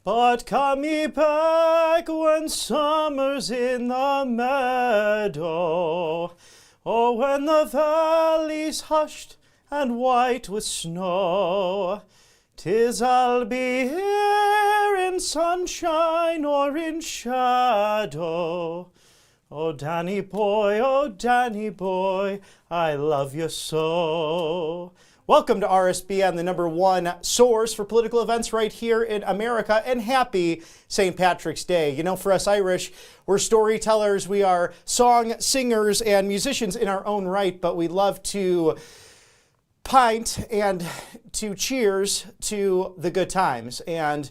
But come me back when summer's in the meadow, or when the valley's hushed and white with snow. 'Tis I'll be here in sunshine or in shadow. Oh, Danny boy, I love you so. Welcome to RSBN, the #1 source for political events right here in America, and happy St. Patrick's Day. You know, for us Irish, we're storytellers, we are song singers and musicians in our own right, but we love to pint and to cheers to the good times and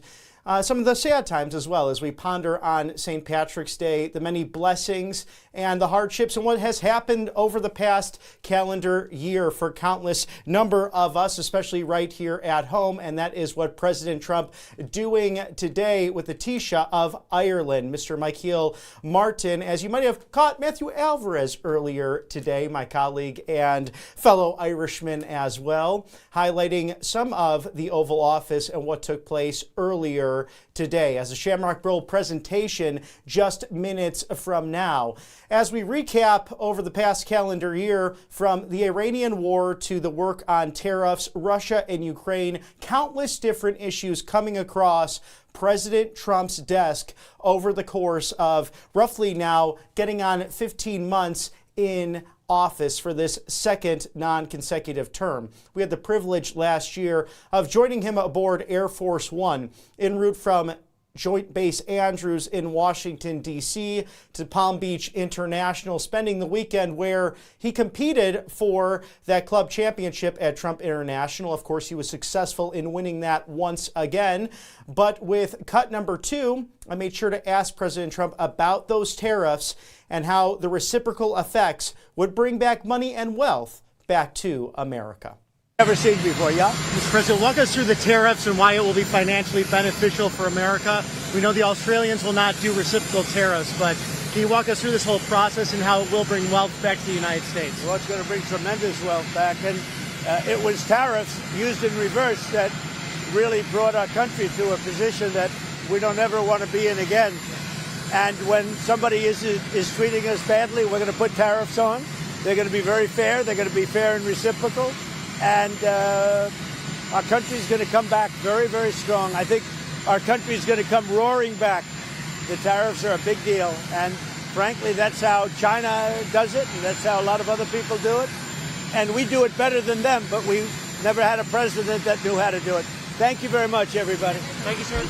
some of the sad times as well, as we ponder on St. Patrick's Day, the many blessings and the hardships and what has happened over the past calendar year for countless number of us, especially right here at home. And that is what President Trump doing today with the Taoiseach of Ireland, Mr. Michael Martin. As you might have caught Matthew Alvarez earlier today, my colleague and fellow Irishman as well, highlighting some of the Oval Office and what took place earlier today as a Shamrock Bowl Presentation just minutes from now. As we recap over the past calendar year, from the Iranian war to the work on tariffs, Russia and Ukraine, countless different issues coming across President Trump's desk over the course of roughly now getting on 15 months in office for this second non-consecutive term. We had the privilege last year of joining him aboard Air Force One en route from Joint Base Andrews in Washington, D.C. to Palm Beach International, spending the weekend where he competed for that club championship at Trump International. Of course, he was successful in winning that once again. But with cut number 2, I made sure to ask President Trump about those tariffs and how the reciprocal effects would bring back money and wealth back to America. Never seen before, yeah? Mr. President, walk us through the tariffs and why it will be financially beneficial for America. We know the Australians will not do reciprocal tariffs, but can you walk us through this whole process and how it will bring wealth back to the United States? Well, it's going to bring tremendous wealth back, and it was tariffs used in reverse that really brought our country to a position that we don't ever want to be in again. And when somebody is treating us badly, we're going to put tariffs on. They're going to be very fair. They're going to be fair and reciprocal. And our country's going to come back very, very strong. I think our country's going to come roaring back. The tariffs are a big deal. And frankly, that's how China does it. And that's how a lot of other people do it. And we do it better than them. But we never had a president that knew how to do it. Thank you very much, everybody. Thank you, sir.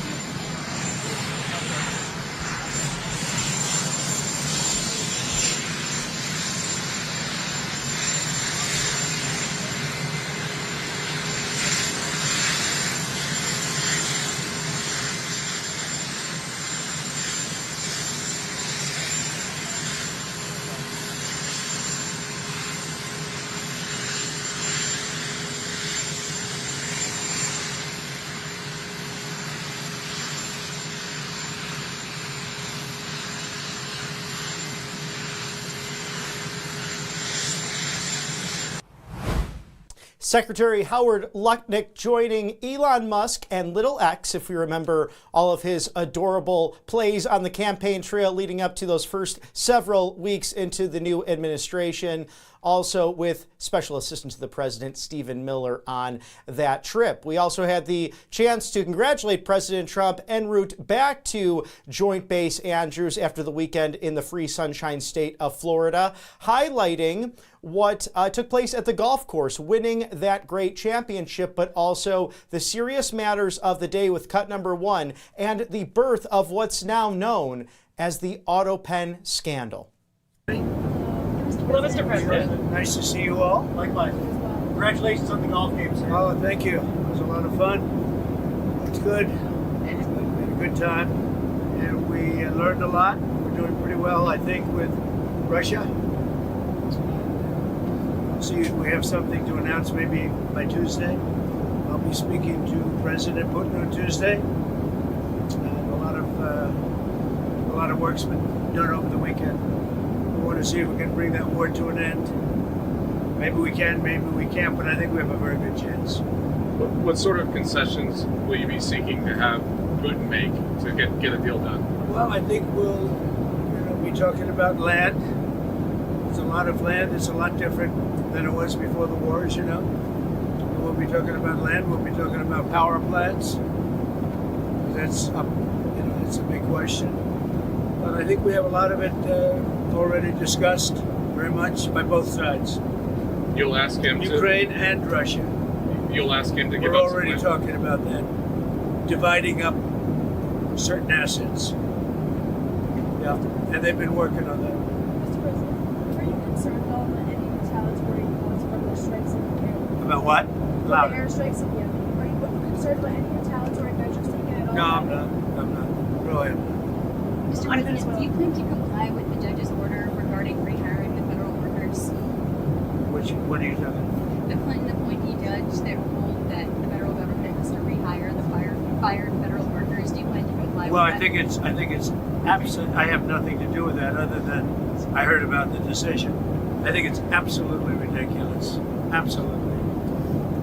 Secretary Howard Lutnick joining Elon Musk and Little X, if we remember all of his adorable plays on the campaign trail leading up to those first several weeks into the new administration. Also with Special Assistant to the President, Stephen Miller, on that trip. We also had the chance to congratulate President Trump en route back to Joint Base Andrews after the weekend in the free sunshine state of Florida, highlighting what took place at the golf course, winning that great championship, but also the serious matters of the day with cut number 1 and the birth of what's now known as the AutoPen scandal. Hello, Mr. President. Nice to see you all. Likewise. Congratulations on the golf game, sir. Oh, thank you. It was a lot of fun. It's good. We had a good time. And we learned a lot. We're doing pretty well, I think, with Russia. See, we have something to announce maybe by Tuesday. I'll be speaking to President Putin on Tuesday. A lot of work's been done over the weekend. We want to see if we can bring that war to an end. Maybe we can, maybe we can't, but I think we have a very good chance. What sort of concessions will you be seeking to have Putin make to get a deal done? Well, I think we'll be talking about land. There's a lot of land. It's a lot different than it was before the wars, We'll be talking about land. We'll be talking about power plants. That's up, it's a big question. But I think we have a lot of it already discussed very much by both sides. You'll ask him Ukraine and Russia. You'll ask him to give We're up some already land? talking about that. Dividing up certain assets. Yeah, and they've been working on that. Mr. President, are you concerned about any retaliatory reports from the strikes in Yemen? About what? From the Louder. airstrikes in Yemen. Are you concerned about any retaliatory measures taken at all? No, I'm not. Go ahead. Mr. President, do you plan to comply with the judge's order regarding rehiring the federal workers? What are you talking about? The Clinton appointee judge that ruled that the federal government has to rehire the fired federal workers. Do you plan to comply Well, with that? I think it's absolute. I have nothing to do with that other than I heard about the decision. I think it's absolutely ridiculous. Absolutely.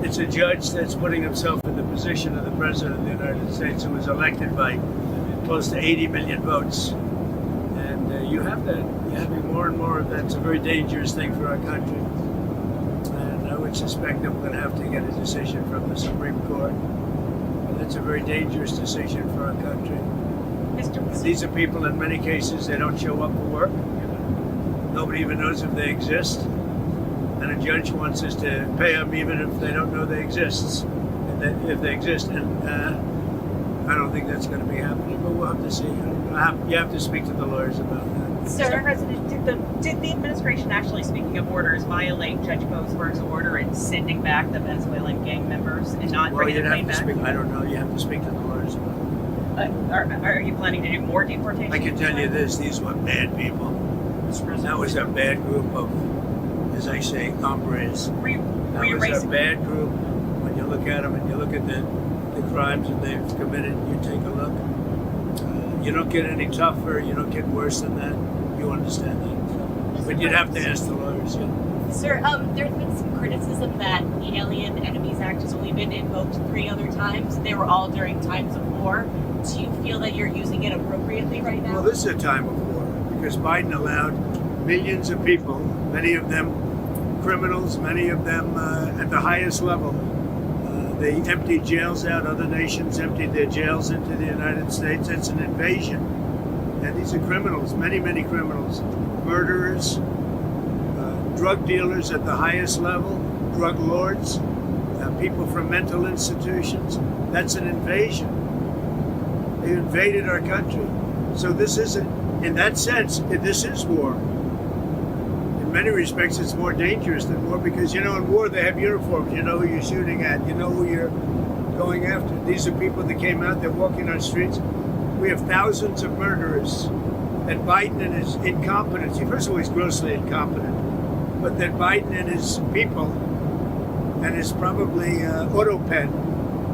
It's a judge that's putting himself in the position of the President of the United States, who was elected by close to 80 million votes. And you have that. You're having more and more of that. It's a very dangerous thing for our country. And I would suspect that we're going to have to get a decision from the Supreme Court. And that's a very dangerous decision for our country. These are people, in many cases, they don't show up for work. Nobody even knows if they exist. And a judge wants us to pay them even if they don't know they exist. If they exist. And I don't think that's going to be happening, but we'll have to see. You have to speak to the lawyers about that. Mr. President, did the administration actually, speaking of orders, violate Judge Boasberg's order in sending back the Venezuelan gang members and not Well, bringing you'd the plane have to back? speak. I don't know. You have to speak to the lawyers about it. Are you planning to do more deportations? I can tell you this: these were bad people. That was a bad group of, as I say, hombres. Were you That was a erasing? bad group. When you look at them and you look at the crimes that they've committed, you take a look. You don't get any tougher. You don't get worse than that. You understand that. But you'd have to ask the lawyers. Yeah. Sir, there's been some criticism that the Alien Enemies Act has only been invoked 3 other times. They were all during times of war. Do you feel that you're using it appropriately right now? Well, this is a time of war because Biden allowed millions of people, many of them criminals, many of them at the highest level. They emptied jails out. Other nations emptied their jails into the United States. It's an invasion. And these are criminals, many, many criminals, murderers, drug dealers at the highest level, drug lords, people from mental institutions. That's an invasion. They invaded our country. So this isn't, in that sense, this is war. In many respects, it's more dangerous than war because, in war they have uniforms. You know who you're shooting at. You know who you're going after. These are people that came out, they're walking on streets. We have thousands of murderers. And Biden and his incompetency, first of all, he's grossly incompetent, but that Biden and his people and his probably auto pen,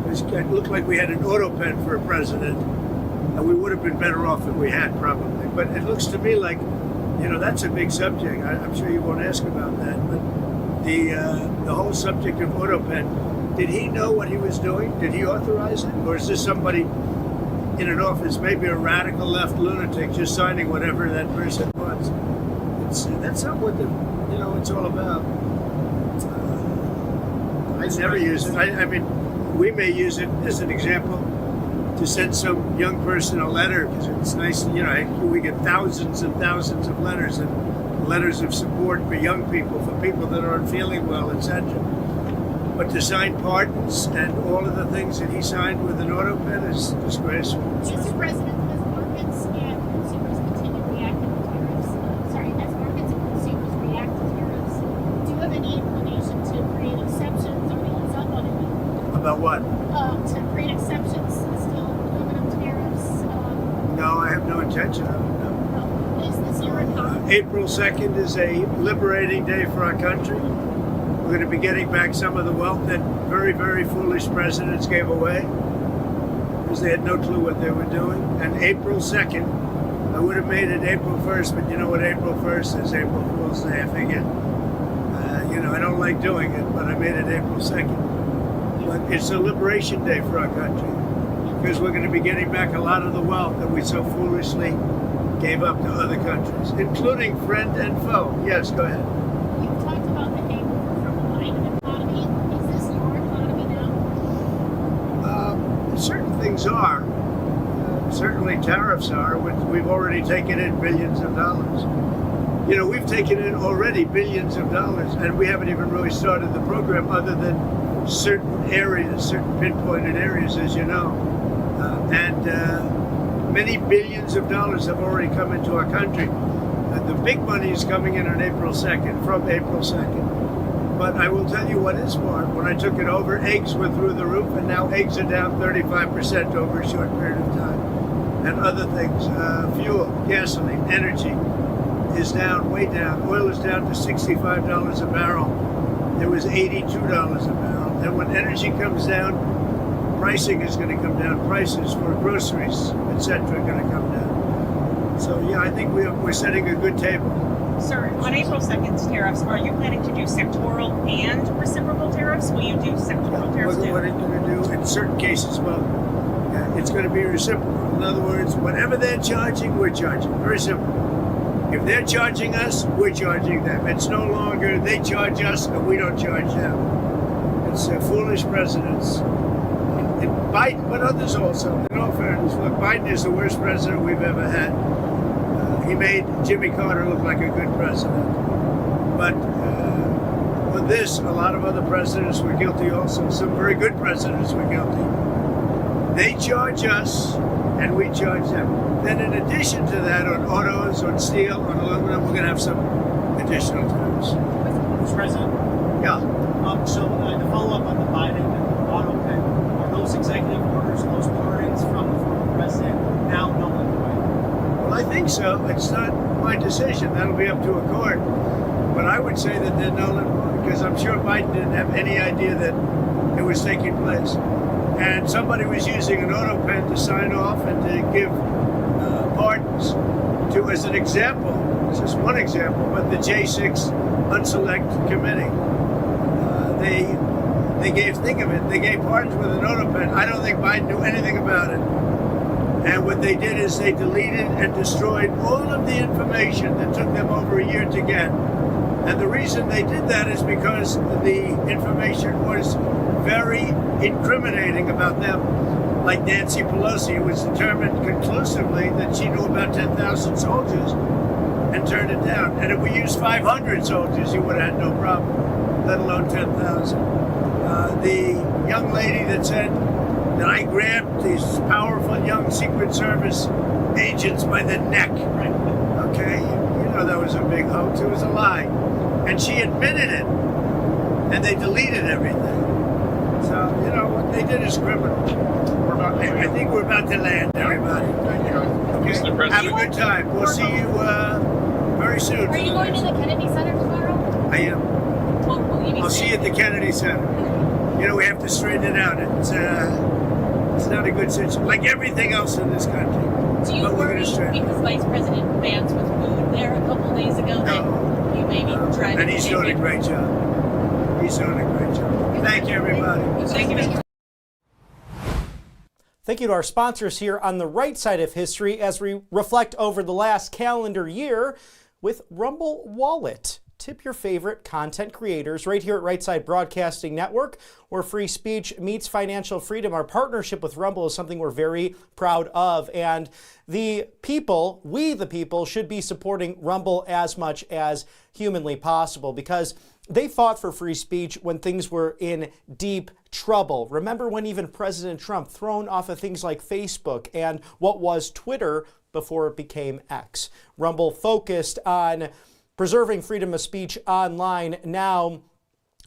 it looked like we had an auto pen for a president, and we would have been better off if we had probably. But it looks to me like, that's a big subject. I'm sure you won't ask about that, but the whole subject of auto pen, did he know what he was doing? Did he authorize it? Or is this somebody in an office, maybe a radical left lunatic just signing whatever that person wants? That's not what it's all about. I never use it. I mean, we may use it as an example to send some young person a letter because it's nice. We get thousands and thousands of letters and letters of support for young people, for people that aren't feeling well, etc. But to sign pardons and all of the things that he signed with an auto pen is disgraceful. Mr. President, as markets and consumers continue reacting to tariffs, as markets and consumers react to tariffs, do you have any inclination to create exceptions or to ease up on it? About what? To create exceptions to steel and aluminum tariffs? No, I have no intention of it. No. Is this your economy? April 2nd is a liberating day for our country. We're going to be getting back some of the wealth that very, very foolish presidents gave away because they had no clue what they were doing. And April 2nd, I would have made it April 1st, but you know what April 1st is? April Fool's Day, I figure. I don't like doing it, but I made it April 2nd. But it's a liberation day for our country because we're going to be getting back a lot of the wealth that we so foolishly gave up to other countries, including friend and foe. Yes, go ahead. You've talked about the hangover from the Biden economy. Is this your economy now? Certain things are. Certainly tariffs are, which we've already taken in billions of dollars. You know, we've taken in already billions of dollars, and we haven't even really started the program other than certain areas, certain pinpointed areas, as you know. Many billions of dollars have already come into our country. The big money is coming in on April 2nd, from April 2nd. But I will tell you what is smart. When I took it over, eggs were through the roof, and now eggs are down 35% over a short period of time. And other things, fuel, gasoline, energy is down, way down. Oil is down to $65 a barrel. It was $82 a barrel. And when energy comes down, pricing is going to come down. Prices for groceries, etc., are going to come down. So yeah, I think we're setting a good table. Sir, on April 2nd's tariffs, are you planning to do sectoral and reciprocal tariffs? Will you do sectoral tariffs too? What are you going to do in certain cases? Well, it's going to be reciprocal. In other words, whatever they're charging, we're charging. Very simple. If they're charging us, we're charging them. It's no longer they charge us and we don't charge them. It's foolish presidents. Biden, but others also. In all fairness, look, Biden is the worst president we've ever had. He made Jimmy Carter look like a good president. But with this, a lot of other presidents were guilty also. Some very good presidents were guilty. They charge us and we charge them. Then in addition to that, on autos, on steel, on aluminum, we're going to have some additional tariffs. Mr. President? Yeah. So to follow up on the Biden auto pen, are those executive orders, those pardons from the former president now null and void? Well, I think so. It's not my decision. That'll be up to a court. But I would say that they're null and void because I'm sure Biden didn't have any idea that it was taking place. And somebody was using an auto pen to sign off and to give pardons to, as an example, this is one example, but the J6 Unselect Committee. They gave, think of it, they gave pardons with an auto pen. I don't think Biden knew anything about it. And what they did is they deleted and destroyed all of the information that took them over a year to get. And the reason they did that is because the information was very incriminating about them. Like Nancy Pelosi, it was determined conclusively that she knew about 10,000 soldiers and turned it down. And if we used 500 soldiers, you would have had no problem, let alone 10,000. The young lady that said that I grabbed these powerful young Secret Service agents by the neck. Okay, you know that was a big hoax. It was a lie. And she admitted it. And they deleted everything. So, you know, what they did is criminal. I think we're about to land, everybody. Mr. Have President. a good time. We'll see you very soon. Are you going to the Kennedy Center tomorrow? I am. Well, will you be I'll see you at the Kennedy Center. You know, we have to straighten it out. It's not a good situation, like everything else in this country. Do you But we're worry gonna straighten it. because Vice President Vance was booed there a couple days ago that you may be trying And to he's change doing a it? great job. He's doing a great job. Thank you, everybody. Thank you, Mr. Thank you to our sponsors here on the right side of history as we reflect over the last calendar year with Rumble Wallet. Tip your favorite content creators right here at Right Side Broadcasting Network, where free speech meets financial freedom. Our partnership with Rumble is something we're very proud of. And the people, we the people, should be supporting Rumble as much as humanly possible because they fought for free speech when things were in deep trouble. Remember when even President Trump thrown off of things like Facebook and what was Twitter before it became X. Rumble focused on preserving freedom of speech online, now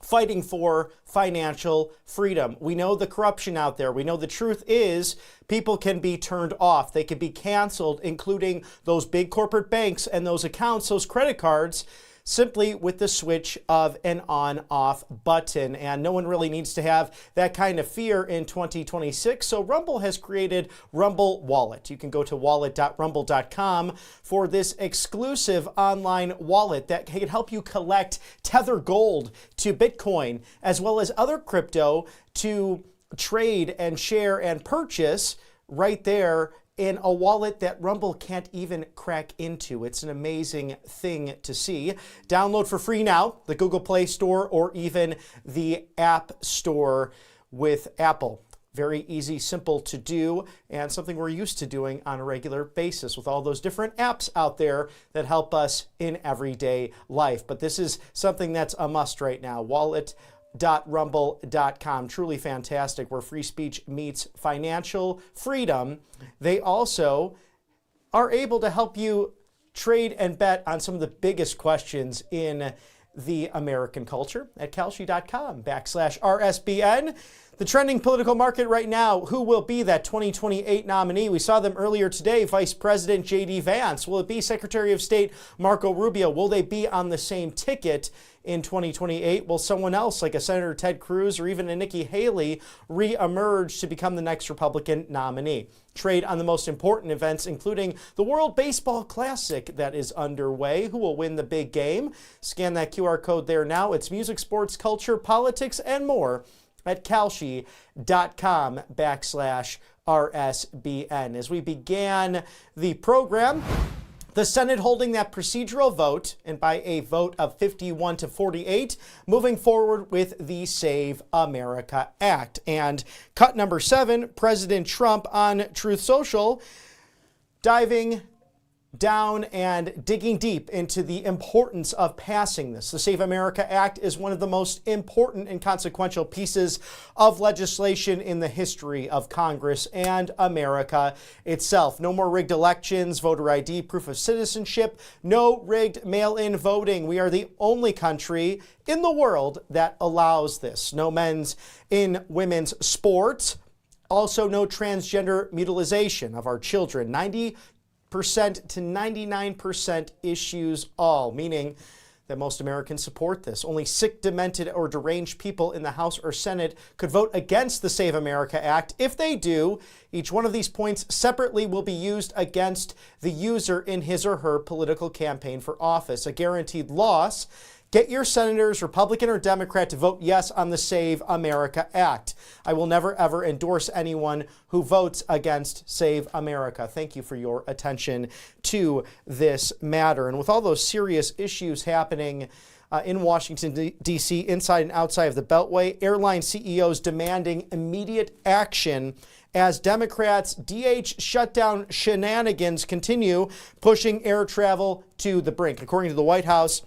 fighting for financial freedom. We know the corruption out there. We know the truth is people can be turned off. They can be canceled, including those big corporate banks and those accounts, those credit cards, simply with the switch of an on-off button. And no one really needs to have that kind of fear in 2026. So Rumble has created Rumble Wallet. You can go to wallet.rumble.com for this exclusive online wallet that can help you collect Tether Gold to Bitcoin, as well as other crypto to trade and share and purchase right there in a wallet that Rumble can't even crack into. It's an amazing thing to see. Download for free now, the Google Play Store or even the App Store with Apple. Very easy, simple to do, and something we're used to doing on a regular basis with all those different apps out there that help us in everyday life. But this is something that's a must right now. Wallet.rumble.com. Truly fantastic, where free speech meets financial freedom. They also are able to help you trade and bet on some of the biggest questions in the American culture at Kalshi.com/RSBN. The trending political market right now, who will be that 2028 nominee? We saw them earlier today. Vice President J.D. Vance. Will it be Secretary of State Marco Rubio? Will they be on the same ticket in 2028? Will someone else, like a Senator Ted Cruz or even a Nikki Haley, re-emerge to become the next Republican nominee? Trade on the most important events, including the World Baseball Classic that is underway. Who will win the big game? Scan that QR code there now. It's music, sports, culture, politics, and more at Kalshi.com/RSBN. As we began the program, the Senate holding that procedural vote, and by a vote of 51-48, moving forward with the Save America Act. And cut number 7, President Trump on Truth Social, diving down and digging deep into the importance of passing this. The Save America Act is one of the most important and consequential pieces of legislation in the history of Congress and America itself. No more rigged elections, voter ID, proof of citizenship, no rigged mail-in voting. We are the only country in the world that allows this. No men's in women's sports. Also, no transgender mutilization of our children. 90% to 99% issues all, meaning that most Americans support this. Only sick, demented, or deranged people in the House or Senate could vote against the Save America Act. If they do, each one of these points separately will be used against the user in his or her political campaign for office. A guaranteed loss. Get your senators, Republican or Democrat, to vote yes on the Save America Act. I will never, ever endorse anyone who votes against Save America. Thank you for your attention to this matter. And with all those serious issues happening in Washington, D.C., inside and outside of the Beltway, airline CEOs demanding immediate action as Democrats' DH shutdown shenanigans continue, pushing air travel to the brink. According to the White House,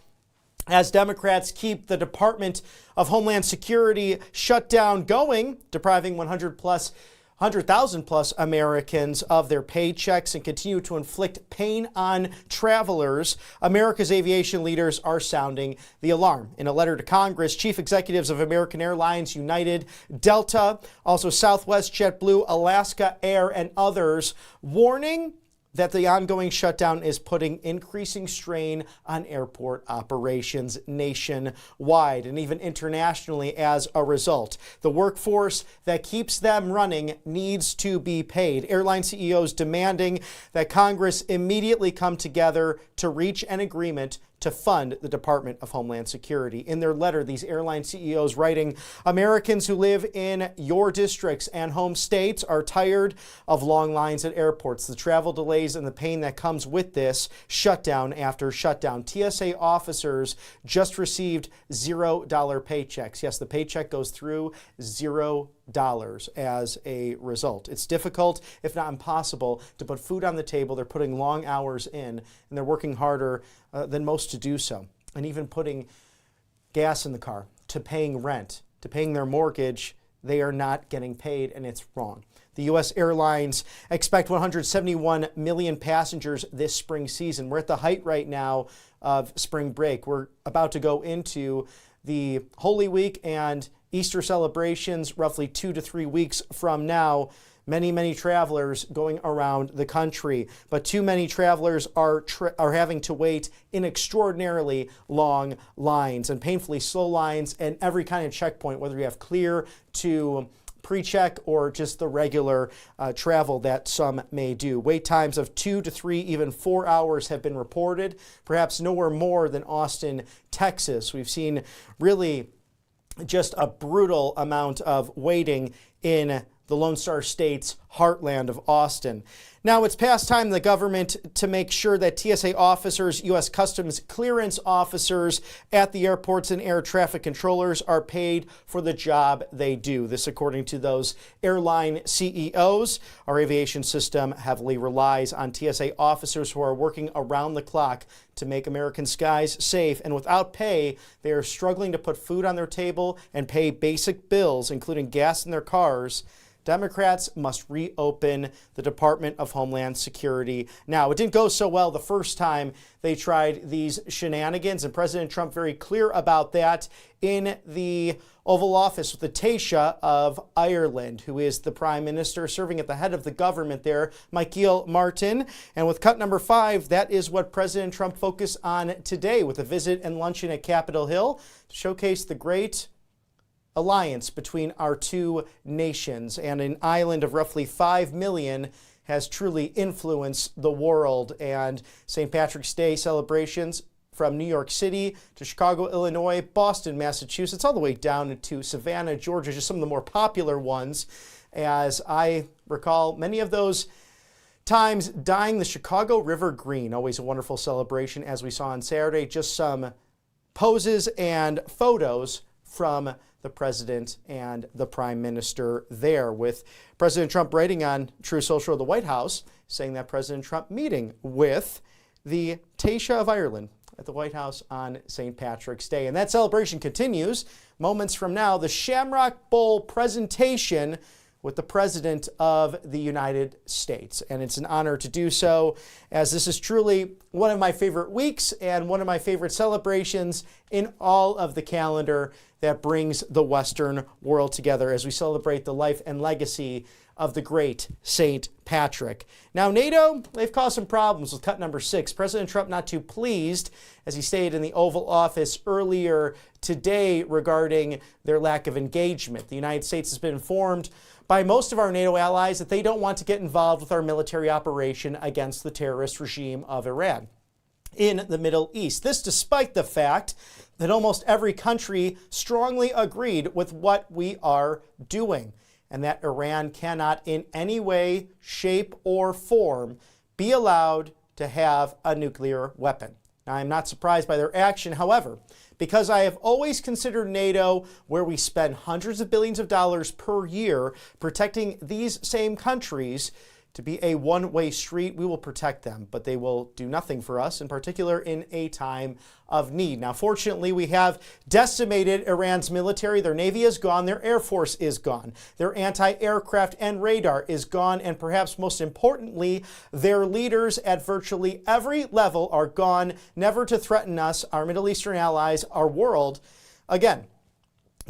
as Democrats keep the Department of Homeland Security shutdown going, depriving 100,000 plus Americans of their paychecks and continue to inflict pain on travelers, America's aviation leaders are sounding the alarm. In a letter to Congress, chief executives of American Airlines, United, Delta, also Southwest, JetBlue, Alaska Air, and others, warning that the ongoing shutdown is putting increasing strain on airport operations nationwide and even internationally as a result. The workforce that keeps them running needs to be paid. Airline CEOs demanding that Congress immediately come together to reach an agreement to fund the Department of Homeland Security. In their letter, these airline CEOs writing, Americans who live in your districts and home states are tired of long lines at airports, the travel delays and the pain that comes with this shutdown after shutdown. TSA officers just received $0 paychecks. Yes, the paycheck goes through $0 as a result. It's difficult, if not impossible, to put food on the table. They're putting long hours in, and they're working harder than most to do so. And even putting gas in the car, to paying rent, to paying their mortgage, they are not getting paid, and it's wrong. The U.S. airlines expect 171 million passengers this spring season. We're at the height right now of spring break. We're about to go into the Holy Week and Easter celebrations roughly 2 to 3 weeks from now. many travelers going around the country, but too many travelers are having to wait in extraordinarily long lines and painfully slow lines and every kind of checkpoint, whether you have clear to pre-check or just the regular travel that some may do. Wait times of 2 to 3, even 4 hours have been reported, perhaps nowhere more than Austin, Texas. We've seen really just a brutal amount of waiting in the Lone Star State's heartland of Austin. Now, it's past time the government to make sure that TSA officers, U.S. Customs clearance officers at the airports and air traffic controllers are paid for the job they do. This according to those airline CEOs. Our aviation system heavily relies on TSA officers who are working around the clock to make American skies safe, and without pay, they are struggling to put food on their table and pay basic bills, including gas in their cars. Democrats must reopen the Department of Homeland Security. Now, it didn't go so well the first time they tried these shenanigans, and President Trump very clear about that in the Oval Office with the Taoiseach of Ireland, who is the Prime Minister serving at the head of the government there, Michael Martin. And with cut number 5, that is what President Trump focused on today with a visit and luncheon at Capitol Hill to showcase the great alliance between our two nations, and an island of roughly 5 million has truly influenced the world. And St. Patrick's Day celebrations from New York City to Chicago, Illinois, Boston, Massachusetts, all the way down to Savannah, Georgia, just some of the more popular ones. As I recall, many of those times dyeing the Chicago River green, always a wonderful celebration, as we saw on Saturday. Just some poses and photos from the president and the prime minister there, with President Trump writing on True Social of the White House, saying that President Trump meeting with the Taoiseach of Ireland at the White House on St. Patrick's Day. And that celebration continues moments from now, the Shamrock Bowl Presentation with the President of the United States. And it's an honor to do so, as this is truly one of my favorite weeks and one of my favorite celebrations in all of the calendar that brings the Western world together as we celebrate the life and legacy of the great St. Patrick. Now, NATO, they've caused some problems with cut number 6. President Trump not too pleased, as he stated in the Oval Office earlier today regarding their lack of engagement. The United States has been informed by most of our NATO allies that they don't want to get involved with our military operation against the terrorist regime of Iran in the Middle East. This despite the fact that almost every country strongly agreed with what we are doing, and that Iran cannot in any way, shape, or form be allowed to have a nuclear weapon. Now, I'm not surprised by their action, however, because I have always considered NATO, where we spend hundreds of billions of dollars per year protecting these same countries, to be a one-way street. We will protect them, but they will do nothing for us, in particular in a time of need. Now, fortunately, we have decimated Iran's military. Their navy is gone. Their air force is gone. Their anti-aircraft and radar is gone. And perhaps most importantly, their leaders at virtually every level are gone, never to threaten us, our Middle Eastern allies, our world again,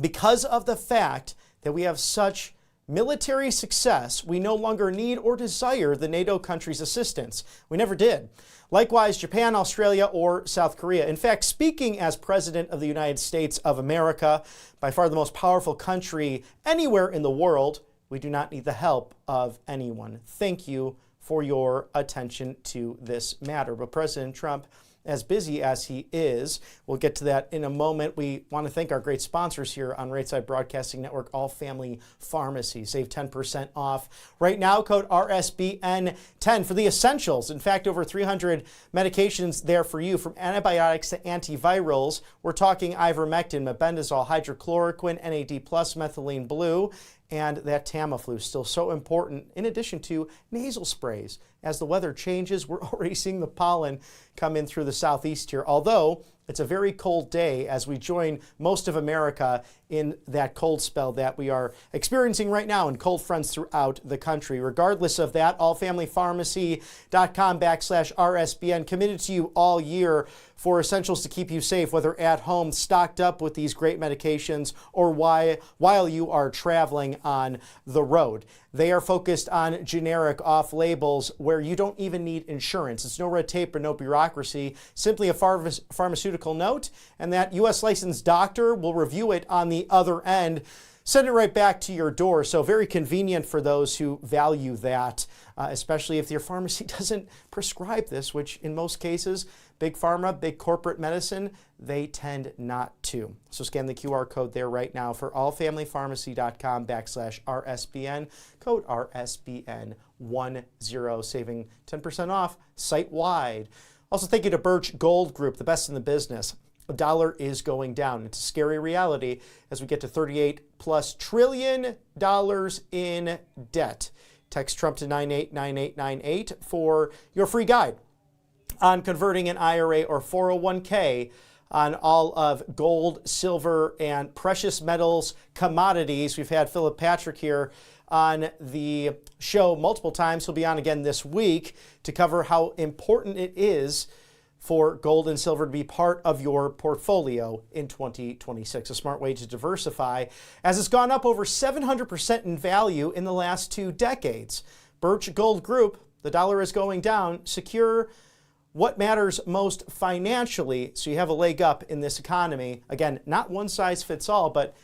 because of the fact that we have such military success. We no longer need or desire the NATO countries' assistance. We never did. Likewise, Japan, Australia, or South Korea. In fact, speaking as President of the United States of America, by far the most powerful country anywhere in the world, we do not need the help of anyone. Thank you for your attention to this matter. But President Trump, as busy as he is, we'll get to that in a moment. We want to thank our great sponsors here on Right Side Broadcasting Network, All Family Pharmacy. Save 10% off right now. Code RSBN10 for the essentials. In fact, over 300 medications there for you, from antibiotics to antivirals. We're talking ivermectin, mebendazole, hydrochloroquine, NAD+, methylene blue, and that Tamiflu, still so important, in addition to nasal sprays. As the weather changes, we're already seeing the pollen come in through the southeast here, although It's a very cold day as we join most of America in that cold spell that we are experiencing right now in cold fronts throughout the country. Regardless of that, allfamilypharmacy.com/RSBN committed to you all year for essentials to keep you safe, whether at home, stocked up with these great medications, or while you are traveling on the road. They are focused on generic off-labels where you don't even need insurance. It's no red tape or no bureaucracy, simply a pharmaceutical note, and that U.S. licensed doctor will review it on the other end, send it right back to your door. So very convenient for those who value that, especially if your pharmacy doesn't prescribe this, which in most cases, big pharma, big corporate medicine, they tend not to. So scan the QR code there right now for allfamilypharmacy.com/RSBN, code RSBN10, saving 10% off site-wide. Also, thank you to Birch Gold Group, the best in the business. The dollar is going down. It's a scary reality as we get to $38+ trillion in debt. Text Trump to 989898 for your free guide on converting an IRA or 401k on all of gold, silver, and precious metals commodities. We've had Philip Patrick here on the show multiple times. He'll be on again this week to cover how important it is for gold and silver to be part of your portfolio in 2026. A smart way to diversify, as it's gone up over 700% in value in the last 2 decades. Birch Gold Group, the dollar is going down. Secure what matters most financially so you have a leg up in this economy. Again, not one size fits all, but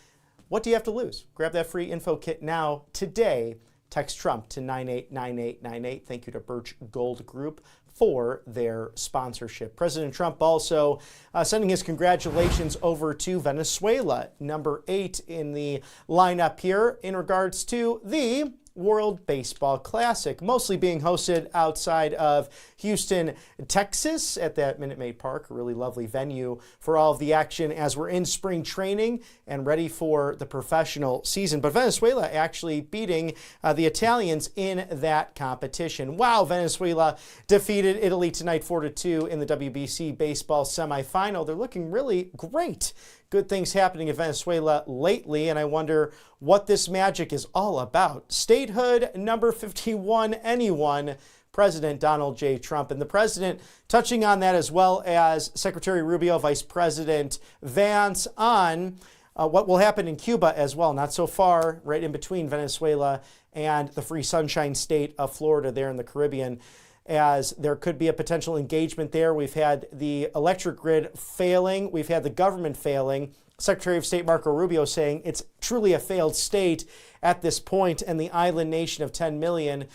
what do you have to lose? Grab that free info kit now, today. Text Trump to 989898. Thank you to Birch Gold Group for their sponsorship. President Trump also sending his congratulations over to Venezuela, number 8 in the lineup here in regards to the World Baseball Classic, mostly being hosted outside of Houston, Texas at that Minute Maid Park, a really lovely venue for all of the action as we're in spring training and ready for the professional season. But Venezuela actually beating the Italians in that competition. Wow, Venezuela defeated Italy tonight 4-2 in the WBC baseball semifinal. They're looking really great. Good things happening in Venezuela lately, and I wonder what this magic is all about. Statehood number 51, anyone, President Donald J. Trump. And the president touching on that, as well as Secretary Rubio, Vice President Vance, on what will happen in Cuba as well. Not so far, right in between Venezuela and the free sunshine state of Florida there in the Caribbean, as there could be a potential engagement there. We've had the electric grid failing. We've had the government failing. Secretary of State Marco Rubio saying it's truly a failed state at this point, and the island nation of 10 million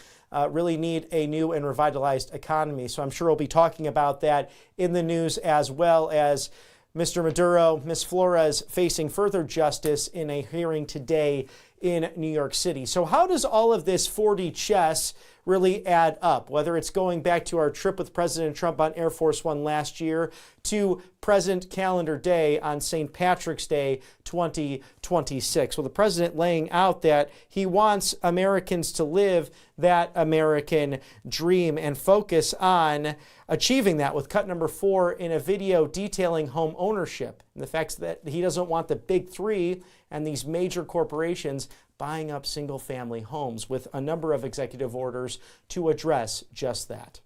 really need a new and revitalized economy. So I'm sure we'll be talking about that in the news, as well as Mr. Maduro, Ms. Flores facing further justice in a hearing today in New York City. So how does all of this 4D chess really add up? Whether it's going back to our trip with President Trump on Air Force One last year to present calendar day on St. Patrick's Day 2026. Well, the president laying out that he wants Americans to live that American dream and focus on achieving that with cut number 4 in a video detailing home ownership and the fact that he doesn't want the big 3 and these major corporations buying up single-family homes, with a number of executive orders to address just that.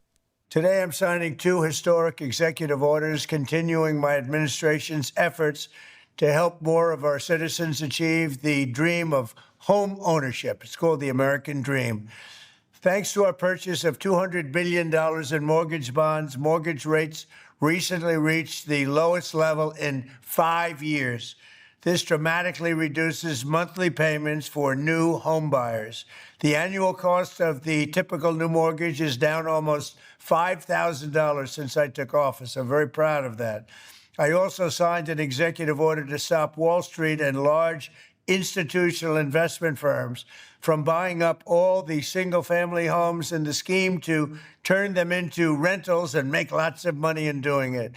Today, I'm signing 2 historic executive orders continuing my administration's efforts to help more of our citizens achieve the dream of home ownership. It's called the American Dream. Thanks to our purchase of $200 billion in mortgage bonds, mortgage rates recently reached the lowest level in 5 years. This dramatically reduces monthly payments for new home buyers. The annual cost of the typical new mortgage is down almost $5,000 since I took office. I'm very proud of that. I also signed an executive order to stop Wall Street and large institutional investment firms from buying up all the single-family homes in the scheme to turn them into rentals and make lots of money in doing it.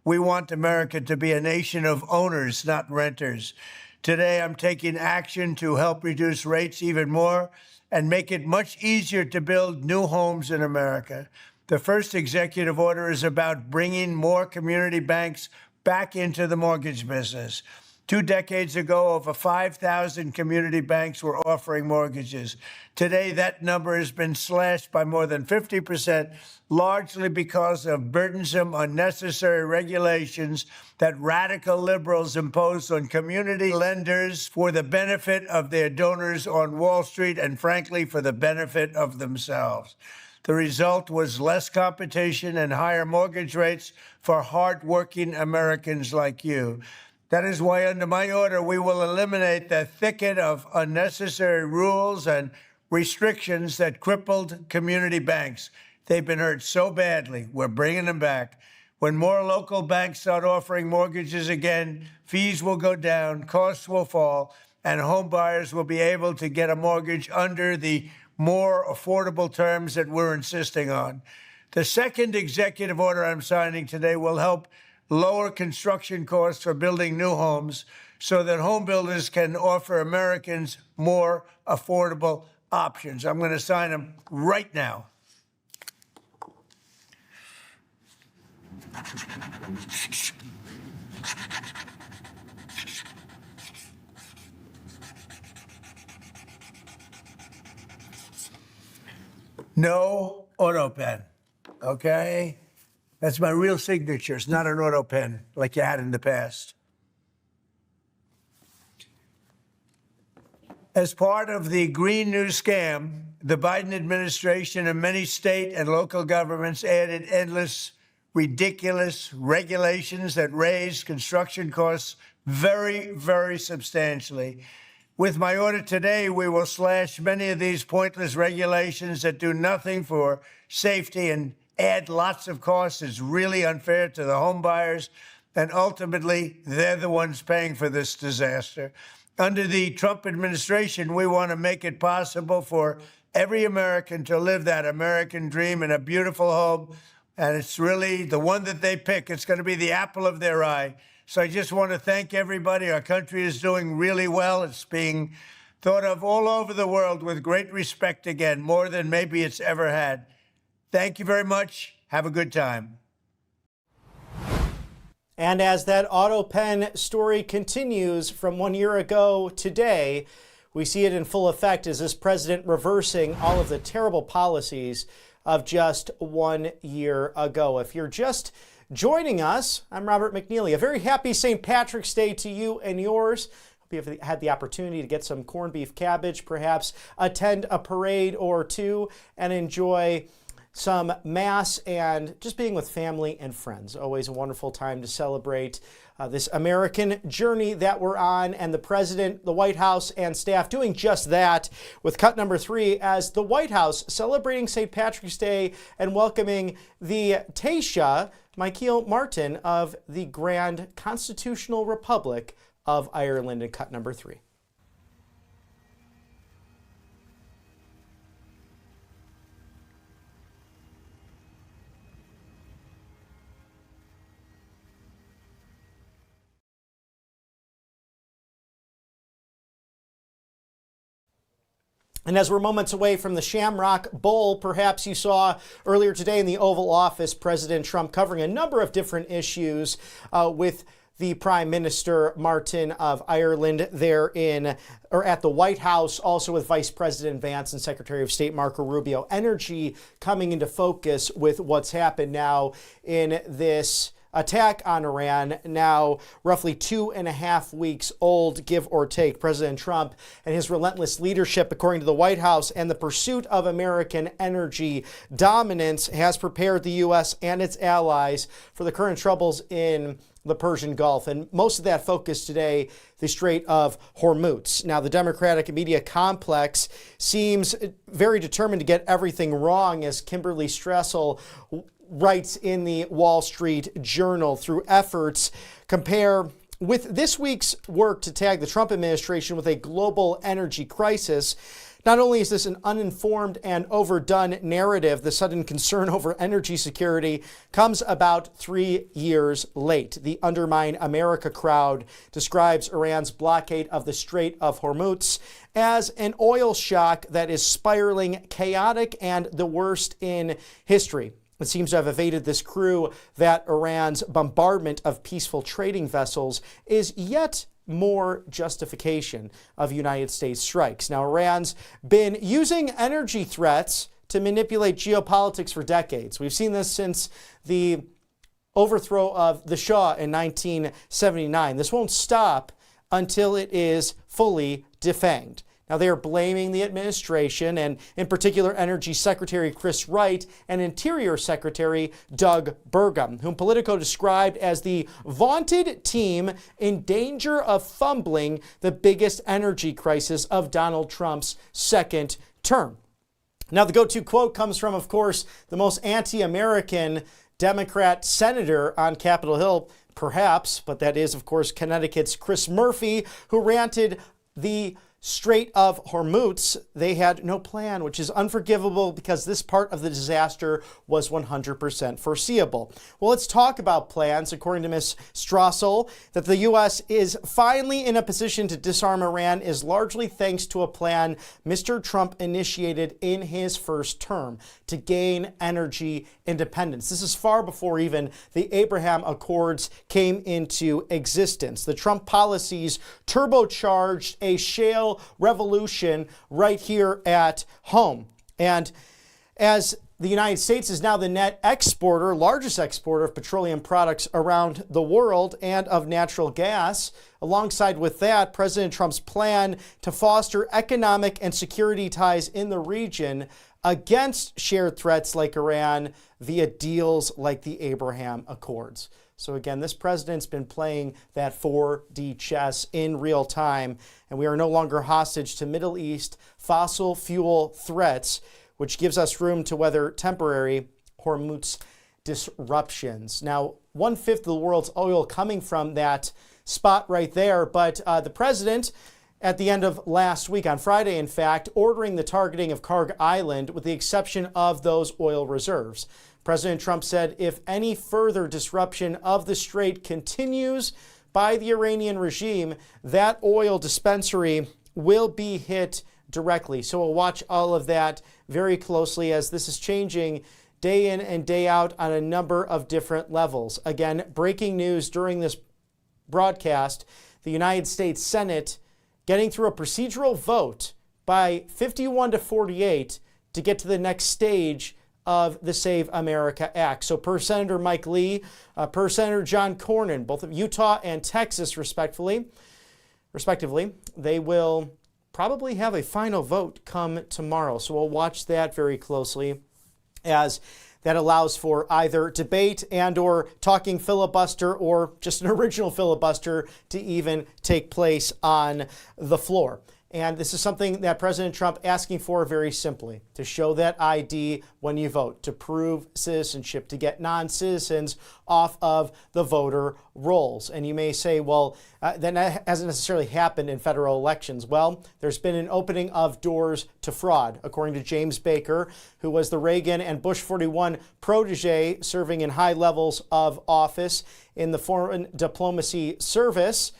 We want America to be a nation of owners, not renters. Today, I'm taking action to help reduce rates even more and make it much easier to build new homes in America. The first executive order is about bringing more community banks back into the mortgage business. 2 decades ago, over 5,000 community banks were offering mortgages. Today, that number has been slashed by more than 50%, largely because of burdensome, unnecessary regulations that radical liberals imposed on community lenders for the benefit of their donors on Wall Street and, frankly, for the benefit of themselves. The result was less competition and higher mortgage rates for hardworking Americans like you. That is why, under my order, we will eliminate the thicket of unnecessary rules and restrictions that crippled community banks. They've been hurt so badly. We're bringing them back. When more local banks start offering mortgages again, fees will go down, costs will fall, and home buyers will be able to get a mortgage under the more affordable terms that we're insisting on. The second executive order I'm signing today will help lower construction costs for building new homes so that home builders can offer Americans more affordable options. I'm going to sign them right now. No auto pen, okay? That's my real signature. It's not an auto pen like you had in the past. As part of the Green New Scam, the Biden administration and many state and local governments added endless, ridiculous regulations that raised construction costs very, very substantially. With my order today, we will slash many of these pointless regulations that do nothing for safety and add lots of costs. Is really unfair to the home buyers, and ultimately, they're the ones paying for this disaster. Under the Trump administration, we want to make it possible for every American to live that American dream in a beautiful home, and it's really the one that they pick. It's going to be the apple of their eye. So I just want to thank everybody. Our country is doing really well. It's being thought of all over the world with great respect again, more than maybe it's ever had. Thank you very much. Have a good time. And as that auto pen story continues from 1 year ago today, we see it in full effect as this president reversing all of the terrible policies of just 1 year ago. If you're just joining us, I'm Robert McNeely. A very happy St. Patrick's Day to you and yours. Hope you've had the opportunity to get some corned beef cabbage, perhaps attend a parade or two, and enjoy some mass and just being with family and friends. Always a wonderful time to celebrate this American journey that we're on, and the president, the White House, and staff doing just that with cut number 3 as the White House celebrating St. Patrick's Day and welcoming the Taoiseach, Michael Martin of the Grand Constitutional Republic of Ireland, in cut number 3. And as we're moments away from the Shamrock Bowl, perhaps you saw earlier today in the Oval Office, President Trump covering a number of different issues with the Prime Minister Martin of Ireland there at the White House, also with Vice President Vance and Secretary of State Marco Rubio. Energy coming into focus with what's happened now in this attack on Iran, now roughly 2.5 weeks old, give or take. President Trump and his relentless leadership, according to the White House, and the pursuit of American energy dominance has prepared the U.S. and its allies for the current troubles in the Persian Gulf. And most of that focus today, the Strait of Hormuz. Now, the Democratic media complex seems very determined to get everything wrong, as Kimberly Stressel writes in the Wall Street Journal, through efforts compare with this week's work to tag the Trump administration with a global energy crisis. Not only is this an uninformed and overdone narrative, the sudden concern over energy security comes about 3 years late. The Undermine America crowd describes Iran's blockade of the Strait of Hormuz as an oil shock that is spiraling, chaotic, and the worst in history. It seems to have evaded this crew that Iran's bombardment of peaceful trading vessels is yet more justification of United States strikes. Now, Iran's been using energy threats to manipulate geopolitics for decades. We've seen this since the overthrow of the Shah in 1979. This won't stop until it is fully defanged. Now, they are blaming the administration, and in particular Energy Secretary Chris Wright and Interior Secretary Doug Burgum, whom Politico described as the vaunted team in danger of fumbling the biggest energy crisis of Donald Trump's second term. Now, the go-to quote comes from, of course, the most anti-American Democrat senator on Capitol Hill, perhaps, but that is, of course, Connecticut's Chris Murphy, who ranted the Strait of Hormuz, they had no plan, which is unforgivable because this part of the disaster was 100% foreseeable. Well, let's talk about plans. According to Ms. Strassel, that the U.S. is finally in a position to disarm Iran is largely thanks to a plan Mr. Trump initiated in his first term to gain energy independence. This is far before even the Abraham Accords came into existence. The Trump policies turbocharged a shale revolution right here at home. And as the United States is now the net exporter, largest exporter of petroleum products around the world and of natural gas, alongside with that, President Trump's plan to foster economic and security ties in the region against shared threats like Iran via deals like the Abraham Accords. So again, this president's been playing that 4D chess in real time, and we are no longer hostage to Middle East fossil fuel threats, which gives us room to weather temporary Hormuz disruptions. Now, 1/5 of the world's oil coming from that spot right there, but the president, at the end of last week, on Friday, in fact, ordering the targeting of Karg Island with the exception of those oil reserves. President Trump said if any further disruption of the strait continues by the Iranian regime, that oil dispensary will be hit directly. So we'll watch all of that very closely as this is changing day in and day out on a number of different levels. Again, breaking news during this broadcast, the United States Senate getting through a procedural vote by 51-48 to get to the next stage of the Save America Act. So per Senator Mike Lee, per Senator John Cornyn, both of Utah and Texas respectively, they will probably have a final vote come tomorrow. So we'll watch that very closely as that allows for either debate and or talking filibuster or just an original filibuster to even take place on the floor. And this is something that President Trump asking for very simply, to show that ID when you vote, to prove citizenship, to get non-citizens off of the voter rolls. And you may say, well, that hasn't necessarily happened in federal elections. Well, there's been an opening of doors to fraud, according to James Baker, who was the Reagan and Bush 41 protege serving in high levels of office in the Foreign Diplomacy Service,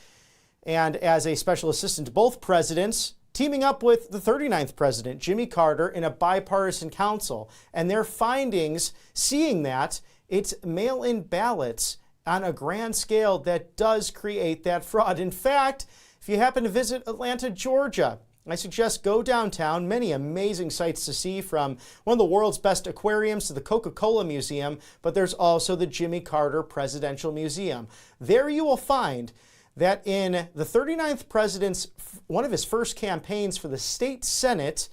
and as a special assistant to both presidents, teaming up with the 39th president, Jimmy Carter, in a bipartisan council. And their findings, seeing that it's mail-in ballots on a grand scale that does create that fraud. In fact, if you happen to visit Atlanta, Georgia, I suggest go downtown. Many amazing sights to see, from one of the world's best aquariums to the Coca-Cola Museum, but there's also the Jimmy Carter Presidential Museum. There you will find that in the 39th president's, one of his first campaigns for the state Senate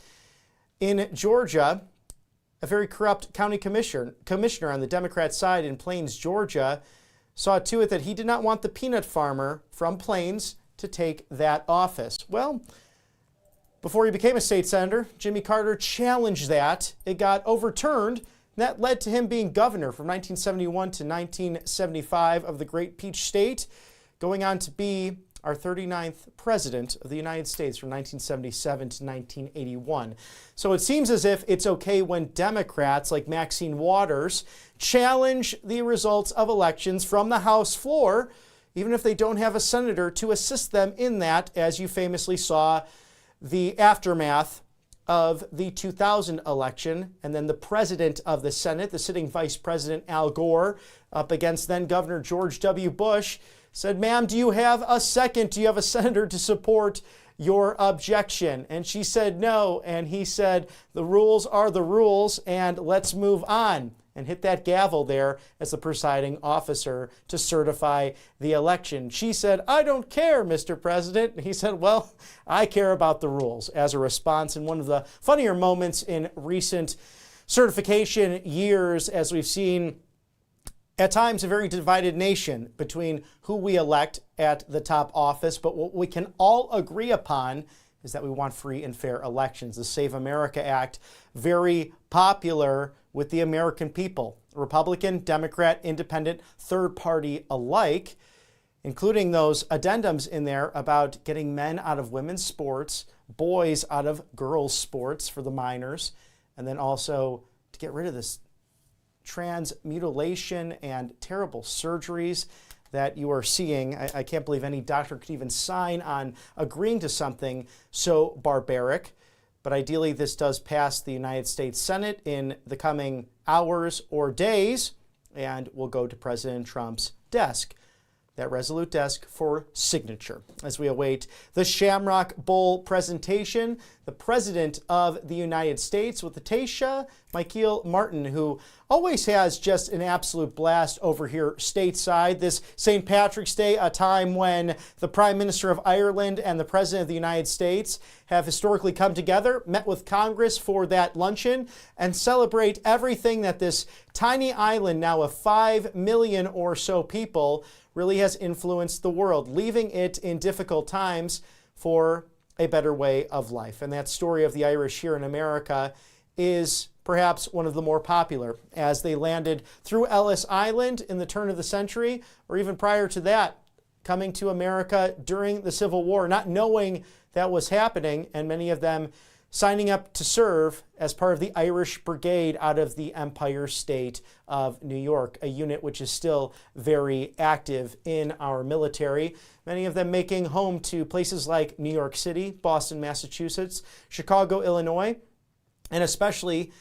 in Georgia, a very corrupt county commissioner on the Democrat side in Plains, Georgia, saw to it that he did not want the peanut farmer from Plains to take that office. Well, before he became a state senator, Jimmy Carter challenged that. It got overturned, and that led to him being governor from 1971 to 1975 of the Great Peach State, going on to be our 39th president of the United States from 1977 to 1981. So it seems as if it's okay when Democrats like Maxine Waters challenge the results of elections from the House floor, even if they don't have a senator to assist them in that, as you famously saw the aftermath of the 2000 election, and then the president of the Senate, the sitting Vice President Al Gore, up against then Governor George W. Bush, said, "Ma'am, do you have a second? Do you have a senator to support your objection?" And she said no, and he said, "The rules are the rules, and let's move on," and hit that gavel there as the presiding officer to certify the election. She said, "I don't care, Mr. President." And he said, "Well, I care about the rules," as a response. In one of the funnier moments in recent certification years, as we've seen at times a very divided nation between who we elect at the top office. But what we can all agree upon is that we want free and fair elections. The Save America Act, very popular with the American people, Republican, Democrat, Independent, third party alike, including those addendums in there about getting men out of women's sports, boys out of girls' sports for the minors, and then also to get rid of this trans mutilation and terrible surgeries that you are seeing. I can't believe any doctor could even sign on agreeing to something so barbaric. But ideally, this does pass the United States Senate in the coming hours or days and will go to President Trump's desk, that resolute desk, for signature. As we await the Shamrock Bowl presentation, the President of the United States with the Taysha Michael Martin, who always has just an absolute blast over here stateside. This St. Patrick's Day, a time when the Prime Minister of Ireland and the President of the United States have historically come together, met with Congress for that luncheon, and celebrate everything that this tiny island, now of 5 million or so people, really has influenced the world, leaving it in difficult times for a better way of life. And that story of the Irish here in America is perhaps one of the more popular, as they landed through Ellis Island in the turn of the century, or even prior to that, coming to America during the Civil War, not knowing that was happening, and many of them signing up to serve as part of the Irish Brigade out of the Empire State of New York, a unit which is still very active in our military. Many of them making home to places like New York City, Boston, Massachusetts, Chicago, Illinois, and especially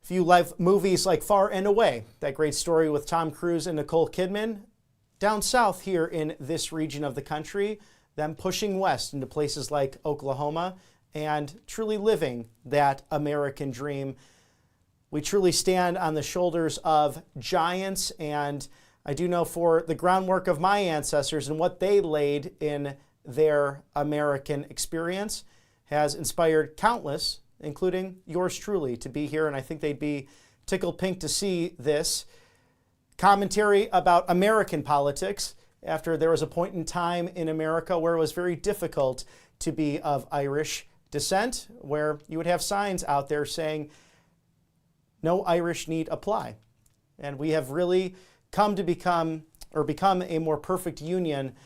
if you love movies like Far and Away, that great story with Tom Cruise and Nicole Kidman, down south here in this region of the country, them pushing west into places like Oklahoma and truly living that American dream. We truly stand on the shoulders of giants, and I do know for the groundwork of my ancestors and what they laid in their American experience has inspired countless, including yours truly, to be here, and I think they'd be tickled pink to see this commentary about American politics after there was a point in time in America where it was very difficult to be of Irish descent, where you would have signs out there saying, "No Irish need apply." And we have really come to become a more perfect union,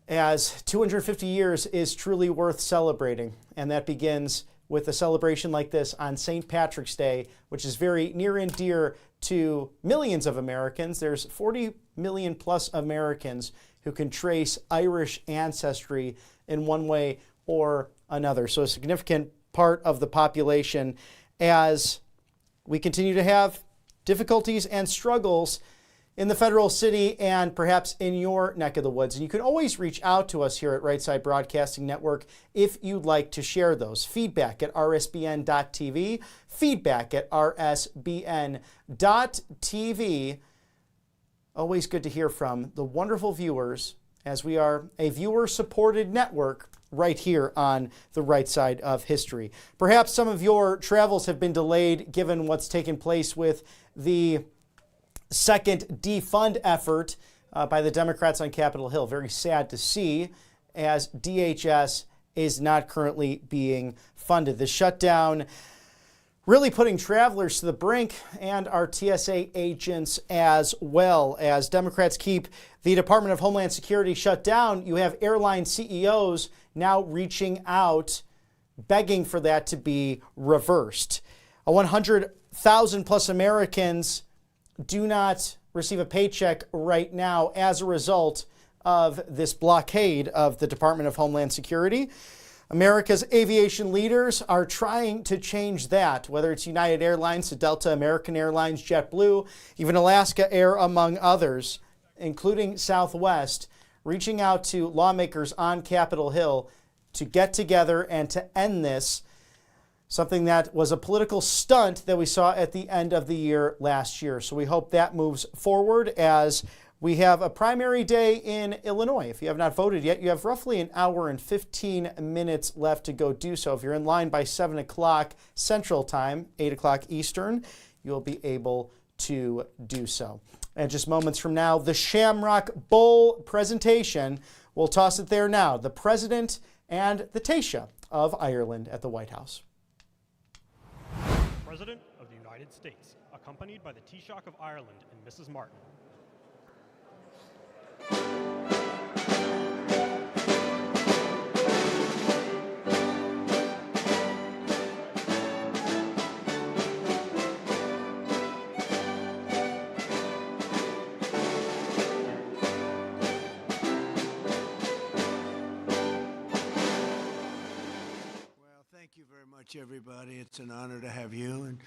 as 250 years is truly worth celebrating. And that begins with a celebration like this on St. Patrick's Day, which is very near and dear to millions of Americans. There's 40 million plus Americans who can trace Irish ancestry in one way or another. So a significant part of the population, as we continue to have difficulties and struggles in the federal city and perhaps in your neck of the woods. And you can always reach out to us here at Right Side Broadcasting Network if you'd like to share those. Feedback at rsbn.tv, feedback at rsbn.tv. Always good to hear from the wonderful viewers, as we are a viewer-supported network right here on the right side of history. Perhaps some of your travels have been delayed given what's taken place with the second defund effort by the Democrats on Capitol Hill. Very sad to see, as DHS is not currently being funded. The shutdown really putting travelers to the brink, and our TSA agents as well. As Democrats keep the Department of Homeland Security shut down, you have airline CEOs now reaching out, begging for that to be reversed. 100,000 plus Americans do not receive a paycheck right now as a result of this blockade of the Department of Homeland Security. America's aviation leaders are trying to change that, whether it's United Airlines to Delta, American Airlines, JetBlue, even Alaska Air, among others, including Southwest, reaching out to lawmakers on Capitol Hill to get together and to end this, something that was a political stunt that we saw at the end of the year last year. So we hope that moves forward as we have a primary day in Illinois. If you have not voted yet, you have roughly an hour and 15 minutes left to go do so. If you're in line by 7 o'clock Central Time, 8 o'clock Eastern, you'll be able to do so. And just moments from now, the Shamrock Bowl Presentation. We'll toss it there now. The President and the Taoiseach of Ireland at the White House. President of the United States, accompanied by the Taoiseach of Ireland and Mrs. Martin. Thank you very much, everybody. It's an honor to have you. And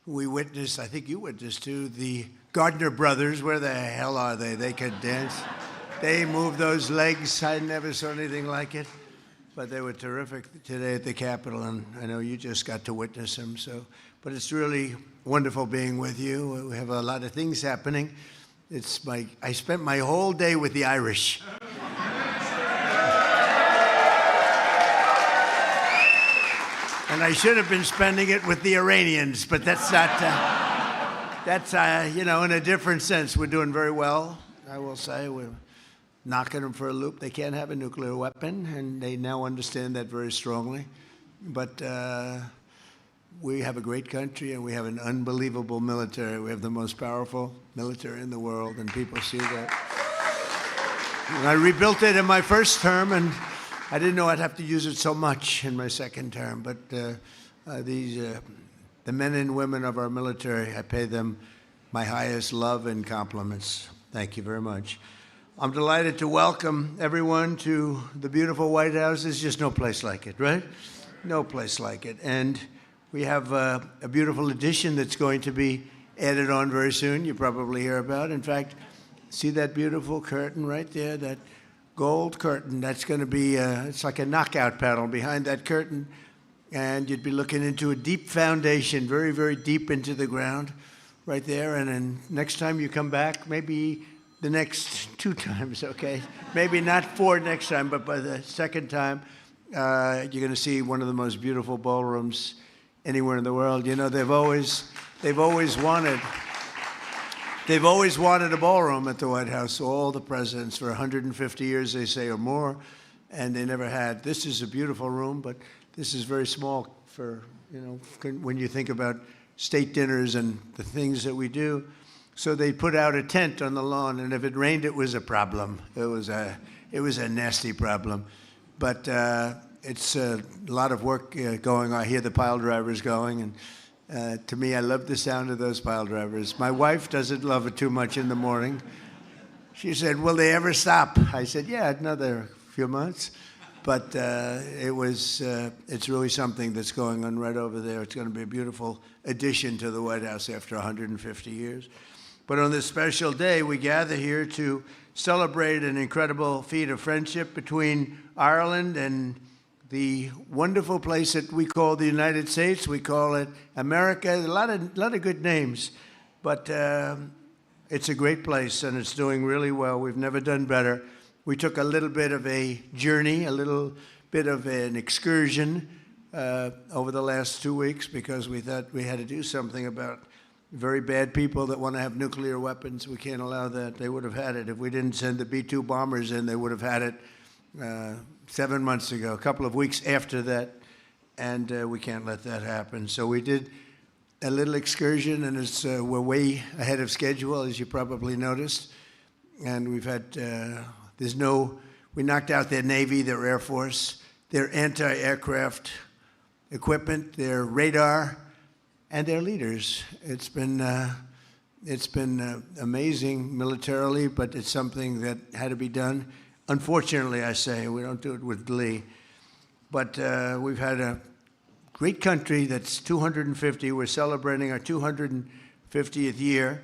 we witnessed, I think you witnessed too, the Gardner brothers. Where the hell are they? They could dance. They moved those legs. I never saw anything like it. But they were terrific today at the Capitol, and I know you just got to witness them. But it's really wonderful being with you. We have a lot of things happening. I spent my whole day with the Irish. And I should have been spending it with the Iranians, but that's not, in a different sense. We're doing very well, I will say. We're knocking them for a loop. They can't have a nuclear weapon, and they now understand that very strongly. But we have a great country, and we have an unbelievable military. We have the most powerful military in the world, and people see that. And I rebuilt it in my first term, and I didn't know I'd have to use it so much in my second term, but the men and women of our military, I pay them my highest love and compliments. Thank you very much. I'm delighted to welcome everyone to the beautiful White House. There's just no place like it, right? No place like it. And we have a beautiful addition that's going to be added on very soon. You probably hear about. In fact, see that beautiful curtain right there, that gold curtain. That's going to be, it's like a knockout paddle behind that curtain. And you'd be looking into a deep foundation, very, very deep into the ground right there. And then next time you come back, maybe the next 2 times, okay? Maybe not 4 next time, but by the second time, you're going to see one of the most beautiful ballrooms anywhere in the world. You know, they've always wanted a ballroom at the White House, all the presidents, for 150 years, they say, or more, and they never had. This is a beautiful room, but this is very small for, when you think about state dinners and the things that we do. So they put out a tent on the lawn, and if it rained, it was a problem. It was a nasty problem. But it's a lot of work going on. I hear the pile drivers going, and to me, I love the sound of those pile drivers. My wife doesn't love it too much in the morning. She said, will they ever stop? I said, yeah, another few months. But it's really something that's going on right over there. It's going to be a beautiful addition to the White House after 150 years. But on this special day, we gather here to celebrate an incredible feat of friendship between Ireland and the wonderful place that we call the United States. We call it America. A lot of good names, but it's a great place, and it's doing really well. We've never done better. We took a little bit of a journey, a little bit of an excursion over the last 2 weeks because we thought we had to do something about very bad people that want to have nuclear weapons. We can't allow that. They would have had it. If we didn't send the B-2 bombers in, they would have had it 7 months ago, a couple of weeks after that, and we can't let that happen. So we did a little excursion, and we're way ahead of schedule, as you probably noticed. And we've had, we knocked out their Navy, their Air Force, their anti-aircraft equipment, their radar, and their leaders. It's been amazing militarily, but it's something that had to be done. Unfortunately, I say, we don't do it with glee. but we've had a great country that's 250. We're celebrating our 250th year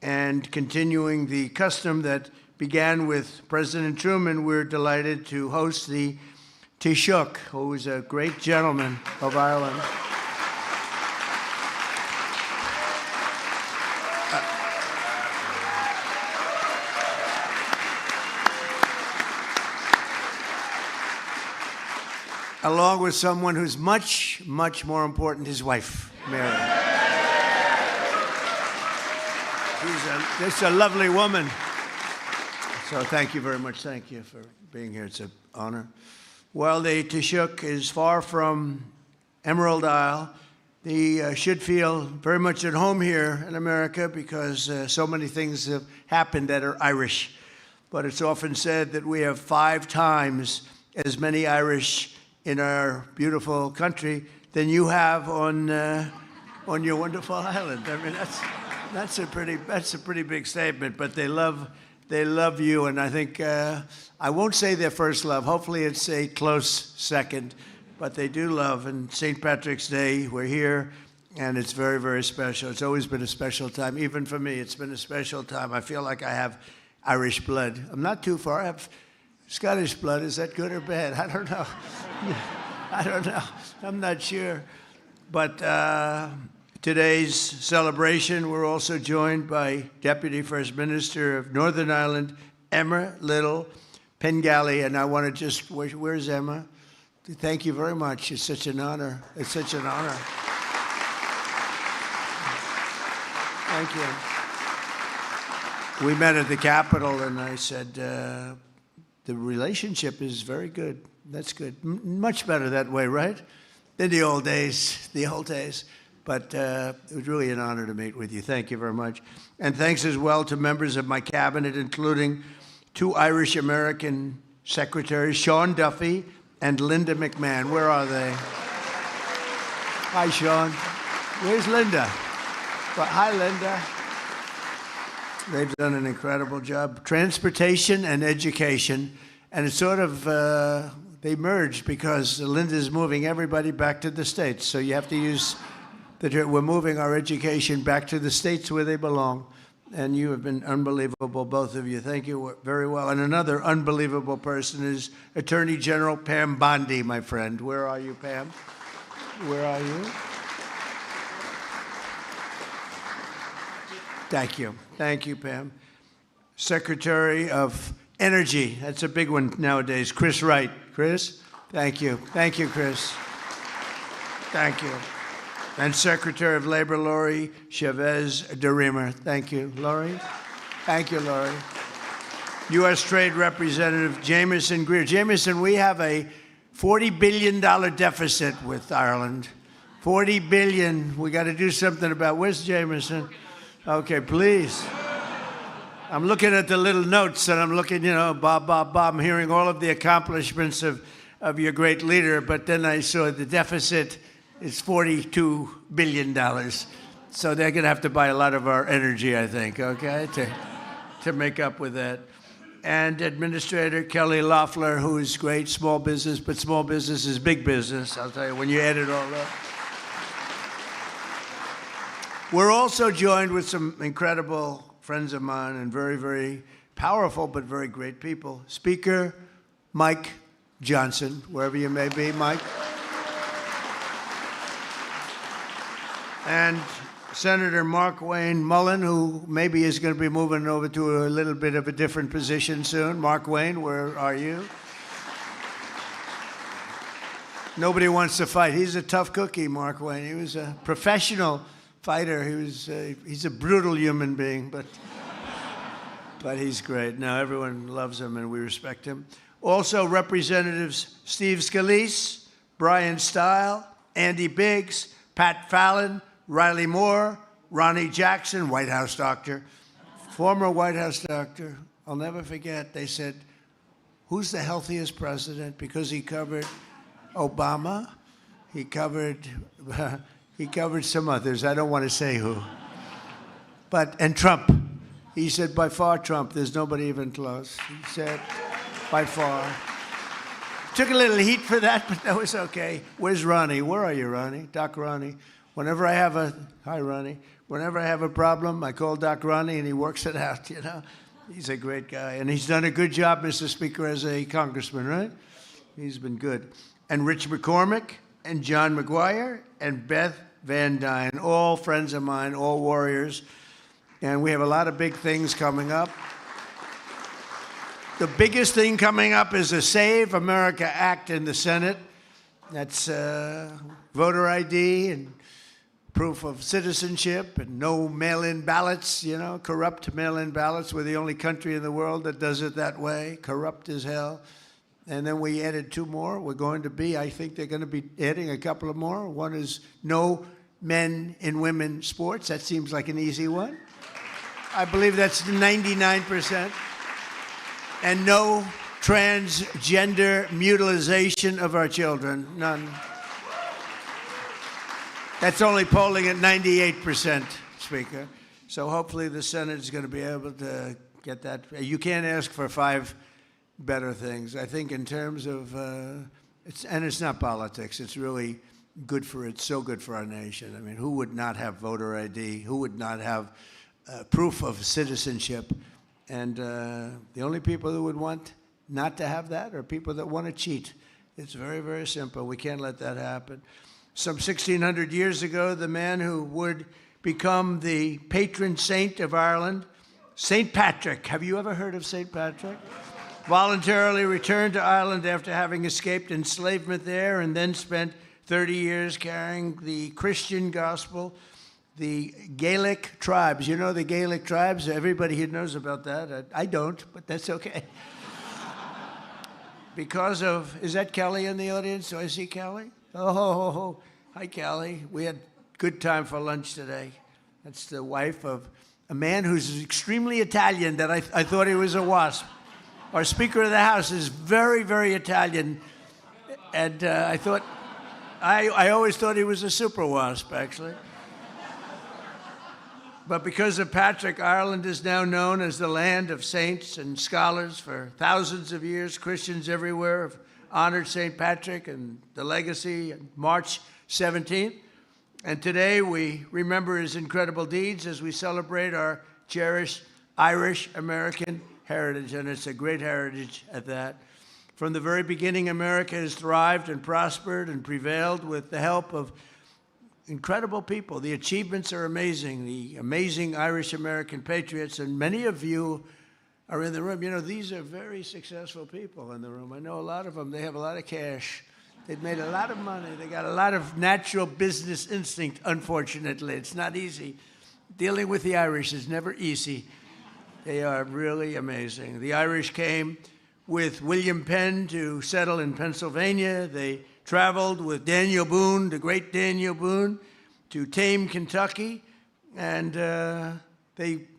and continuing the custom that began with President Truman. We're delighted to host the Taoiseach, who is a great gentleman of Ireland. Along with someone who's much, much more important, his wife, Mary. She's just a lovely woman. So thank you very much. Thank you for being here. It's an honor. Well, the Taoiseach is far from Emerald Isle. He should feel very much at home here in America because so many things have happened that are Irish. But it's often said that we have 5 times as many Irish in our beautiful country than you have on your wonderful island. I mean, that's a pretty big statement. But they love you, and I think I won't say their first love. Hopefully, it's a close second, but they do love. And St. Patrick's Day, we're here, and it's very, very special. It's always been a special time, even for me. It's been a special time. I feel like I have Irish blood. I'm not too far. I have Scottish blood. Is that good or bad? I don't know. I don't know. I'm not sure. But today's celebration, we're also joined by Deputy First Minister of Northern Ireland, Emma Little Pengelly. And I want to just, where's Emma? Thank you very much. It's such an honor. It's such an honor. Thank you. We met at the Capitol, and I said, the relationship is very good. That's good. Much better that way, right? In the old days, But it was really an honor to meet with you. Thank you very much. And thanks as well to members of my cabinet, including 2 Irish-American secretaries, Sean Duffy and Linda McMahon. Where are they? Hi, Sean. Where's Linda? Well, hi, Linda. They've done an incredible job. Transportation and education. And it's sort of, they merged because Linda's moving everybody back to the States. So you have to use, we're moving our education back to the States where they belong. And you have been unbelievable, both of you. Thank you very well. And another unbelievable person is Attorney General Pam Bondi, my friend. Where are you, Pam? Where are you? Thank you. Thank you, Pam. Secretary of Energy. That's a big one nowadays. Chris Wright. Chris? Thank you. Thank you, Chris. Thank you. And Secretary of Labor, Laurie Chavez de Riemer. Thank you, Laurie. Thank you, Laurie. U.S. Trade Representative Jameson Greer. Jameson, we have a $40 billion deficit with Ireland. $40 billion. We got to do something about. Where's Jameson? Okay, please. I'm looking at the little notes, and I'm looking, Bob. I'm hearing all of the accomplishments of your great leader, but then I saw the deficit is $42 billion. So they're going to have to buy a lot of our energy, I think, okay, to make up with that. And Administrator Kelly Loeffler, who is great, small business, but small business is big business, I'll tell you, when you add it all up. We're also joined with some incredible friends of mine and very, very powerful but very great people. Speaker Mike Johnson, wherever you may be, Mike. And Senator Mark Wayne Mullen, who maybe is going to be moving over to a little bit of a different position soon. Mark Wayne, where are you? Nobody wants to fight. He's a tough cookie, Mark Wayne. He was a professional fighter. He's a brutal human being, but he's great. Now everyone loves him and we respect him. Also, Representatives Steve Scalise, Brian Stile, Andy Biggs, Pat Fallon, Riley Moore, Ronnie Jackson, White House doctor, former White House doctor. I'll never forget, they said, who's the healthiest president? Because he covered Obama, he covered some others. I don't want to say who. And Trump. He said, by far, Trump. There's nobody even close. He said, by far. Took a little heat for that, but that was okay. Where's Ronnie? Where are you, Ronnie? Doc Ronnie. Hi, Ronnie. Whenever I have a problem, I call Doc Ronnie, and he works it out, you know. He's a great guy, and he's done a good job, Mr. Speaker, as a congressman, right? He's been good. And Rich McCormick, and John McGuire, and Beth Van Dyne, all friends of mine, all warriors. And we have a lot of big things coming up. The biggest thing coming up is a Save America Act in the Senate. That's voter ID and proof of citizenship and no mail-in ballots, you know, corrupt mail-in ballots. We're the only country in the world that does it that way, corrupt as hell. And then we added 2 more. I think they're going to be adding a couple of more. One is no men and women sports. That seems like an easy one. I believe that's 99%. And no transgender mutilization of our children. None. That's only polling at 98%, Speaker. So hopefully the Senate is going to be able to get that. You can't ask for 5 better things. I think in terms of, it's not politics. It's really good so good for our nation. I mean, who would not have voter ID? Who would not have proof of citizenship? And the only people who would want not to have that are people that want to cheat. It's very, very simple. We can't let that happen. Some 1,600 years ago, the man who would become the patron saint of Ireland, St. Patrick. Have you ever heard of St. Patrick? Voluntarily returned to Ireland after having escaped enslavement there and then spent 30 years carrying the Christian gospel. The Gaelic tribes. You know the Gaelic tribes? Everybody here knows about that. I don't, but that's okay. Because of, is that Kelly in the audience? Do I see Kelly? Oh, hi, Kelly. We had good time for lunch today. That's the wife of a man who's extremely Italian that I thought he was a wasp. Our Speaker of the House is very, very Italian. And I always thought he was a super wasp, actually. But because of Patrick, Ireland is now known as the land of saints and scholars. For thousands of years, Christians everywhere have honored St. Patrick and the legacy on March 17th. And today we remember his incredible deeds as we celebrate our cherished Irish-American heritage, and it's a great heritage at that. From the very beginning, America has thrived and prospered and prevailed with the help of incredible people. The achievements are amazing, the amazing Irish-American patriots, and many of you are in the room. You know, these are very successful people in the room. I know a lot of them. They have a lot of cash. They've made a lot of money. They got a lot of natural business instinct, unfortunately. It's not easy. Dealing with the Irish is never easy. They are really amazing. The Irish came with William Penn to settle in Pennsylvania. They traveled with Daniel Boone, the great Daniel Boone, to tame Kentucky. And in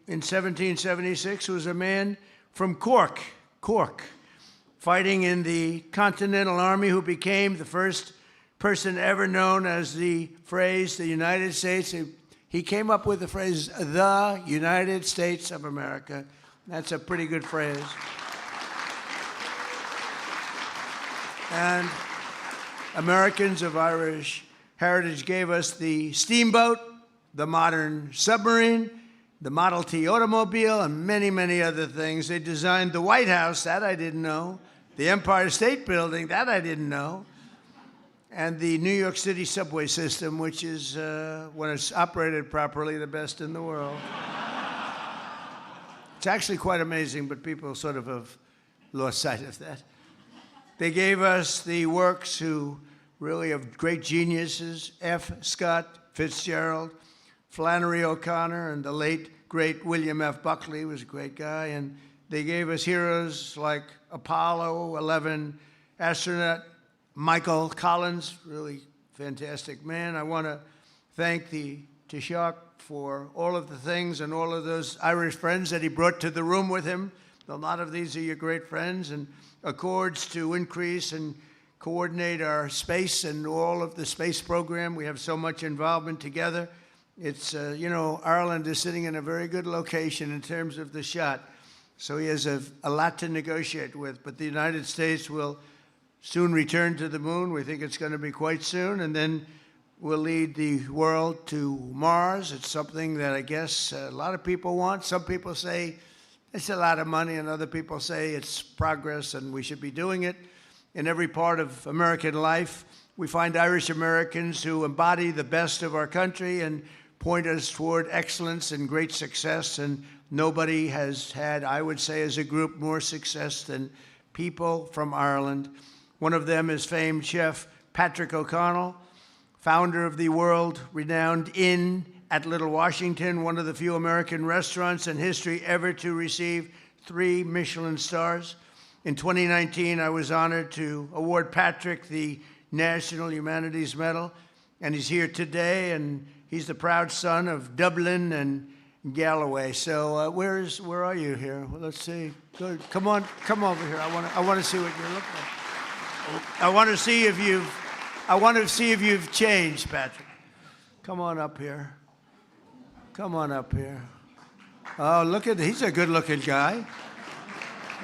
1776 was a man from Cork, fighting in the Continental Army, who became the first person ever known as the phrase, the United States. He came up with the phrase, the United States of America. That's a pretty good phrase. And Americans of Irish heritage gave us the steamboat, the modern submarine, the Model T automobile, and many, many other things. They designed the White House, that I didn't know, the Empire State Building, that I didn't know, and the New York City subway system, which is, when it's operated properly, the best in the world. It's actually quite amazing, but people sort of have lost sight of that. They gave us the works who really of great geniuses, F. Scott Fitzgerald, Flannery O'Connor, and the late, great William F. Buckley was a great guy. And they gave us heroes like Apollo 11 astronaut Michael Collins, really fantastic man. I want to thank the Taoiseach for all of the things and all of those Irish friends that he brought to the room with him. A lot of these are your great friends, and accords to increase and coordinate our space and all of the space program. We have so much involvement together. It's, you know, Ireland is sitting in a very good location in terms of the shot. So he has a lot to negotiate with, but the United States will soon return to the moon. We think it's going to be quite soon. And then we'll lead the world to Mars. It's something that I guess a lot of people want. Some people say it's a lot of money, and other people say it's progress and we should be doing it. In every part of American life, we find Irish Americans who embody the best of our country and point us toward excellence and great success. And nobody has had, I would say, as a group, more success than people from Ireland. One of them is famed chef Patrick O'Connell, founder of the world-renowned Inn at Little Washington, one of the few American restaurants in history ever to receive 3 Michelin stars. In 2019, I was honored to award Patrick the National Humanities Medal, and he's here today, and he's the proud son of Dublin and Galloway. So where are you here? Well, let's see. Good. Come on, come over here. I want to see what you look like. I want to see if you've changed, Patrick. Come on up here. Come on up here. Oh, look at, he's a good-looking guy.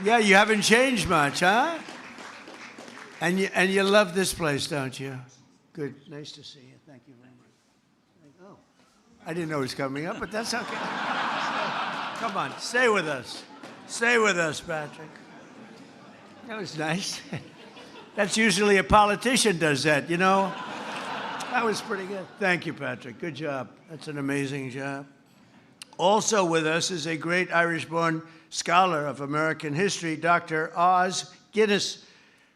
Yeah, you haven't changed much, huh? And you love this place, don't you? Good. Nice to see you. Thank you very much. Oh, I didn't know he was coming up, but that's okay. Come on, stay with us. Stay with us, Patrick. That was nice. That's usually a politician does that, you know? That was pretty good. Thank you, Patrick. Good job. That's an amazing job. Also with us is a great Irish-born scholar of American history, Dr. Os Guinness,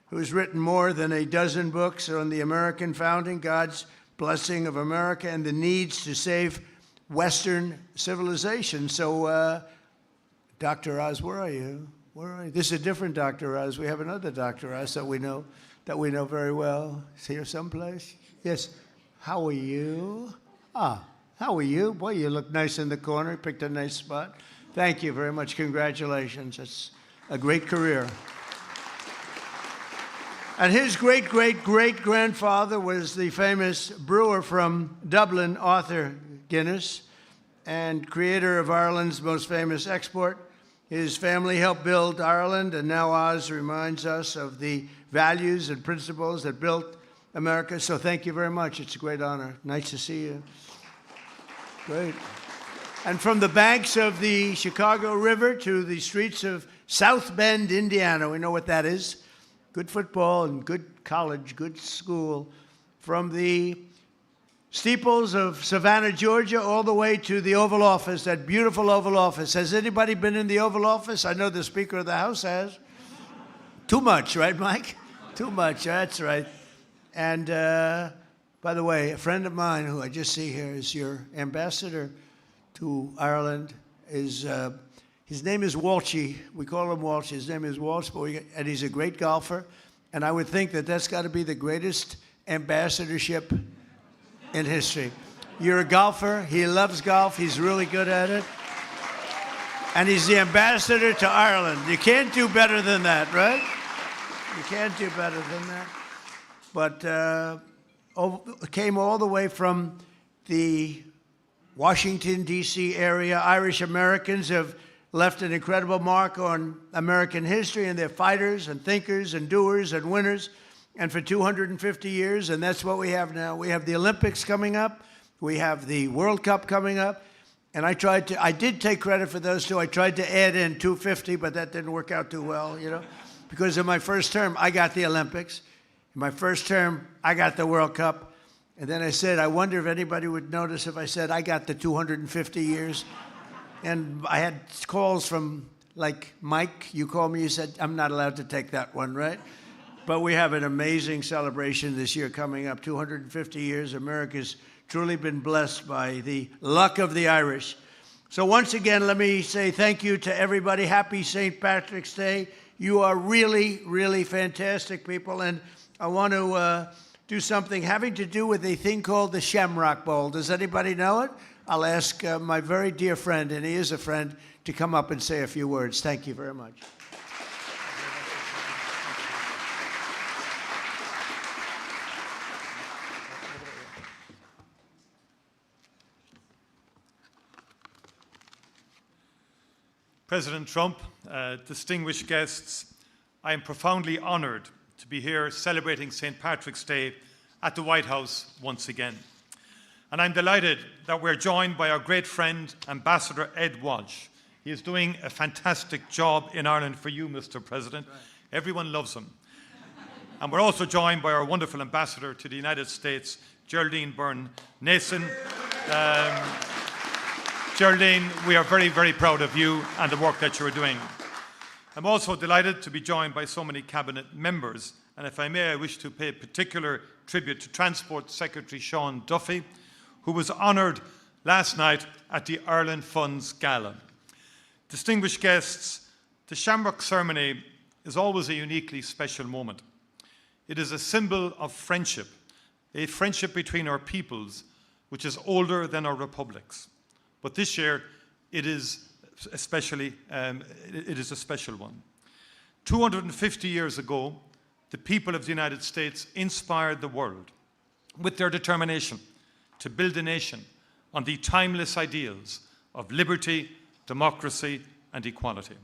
who's written more than a dozen books on the American founding, God's blessing of America, and the needs to save Western civilization. So, Dr. Oz, where are you? Where are you? This is a different Dr. Oz. We have another Dr. Oz that we know very well. Is here someplace? Yes. How are you? Ah, how are you? Boy, you look nice in the corner. You picked a nice spot. Thank you very much. Congratulations. It's a great career. And his great-great-great-grandfather was the famous brewer from Dublin, Arthur Guinness, and creator of Ireland's most famous export. His family helped build Ireland, and now Oz reminds us of the values and principles that built America. So thank you very much. It's a great honor. Nice to see you. Great. And from the banks of the Chicago River to the streets of South Bend, Indiana, we know what that is. Good football and good college, good school. From the steeples of Savannah, Georgia, all the way to the Oval Office, that beautiful Oval Office. Has anybody been in the Oval Office? I know the Speaker of the House has. Too much, right, Mike? Too much, that's right. And by the way, a friend of mine who I just see here is your ambassador to Ireland. His name is Walshy. We call him Walsh. His name is Walsh, and he's a great golfer. And I would think that that's got to be the greatest ambassadorship in history. You're a golfer. He loves golf. He's really good at it. And he's the ambassador to Ireland. You can't do better than that, right? You can't do better than that. But came all the way from the Washington, D.C. area. Irish Americans have left an incredible mark on American history, and they're fighters and thinkers and doers and winners. And for 250 years, and that's what we have now. We have the Olympics coming up. We have the World Cup coming up. And I did take credit for those two. I tried to add in 250, but that didn't work out too well, you know. Because in my first term, I got the Olympics. In my first term, I got the World Cup. And then I said, I wonder if anybody would notice if I said I got the 250 years. And I had calls from, like, Mike, you called me, you said, I'm not allowed to take that one, right? But we have an amazing celebration this year coming up, 250 years. America's truly been blessed by the luck of the Irish. So once again, let me say thank you to everybody. Happy St. Patrick's Day. You are really, really fantastic people. And I want to do something having to do with a thing called the Shamrock Bowl. Does anybody know it? I'll ask my very dear friend, and he is a friend, to come up and say a few words. Thank you very much. President Trump, distinguished guests, I am profoundly honored to be here celebrating St. Patrick's Day at the White House once again. And I'm delighted that we're joined by our great friend, Ambassador Ed Walsh. He is doing a fantastic job in Ireland for you, Mr. President. Everyone loves him. And we're also joined by our wonderful ambassador to the United States, Geraldine Byrne-Nason. Geraldine, we are very, very proud of you and the work that you're doing. I'm also delighted to be joined by so many cabinet members. And if I may, I wish to pay particular tribute to Transport Secretary Sean Duffy, who was honoured last night at the Ireland Funds Gala. Distinguished guests, the Shamrock ceremony is always a uniquely special moment. It is a symbol of friendship, a friendship between our peoples, which is older than our republics. But this year, it is a special one. 250 years ago, the people of the United States inspired the world with their determination to build a nation on the timeless ideals of liberty, democracy, and equality.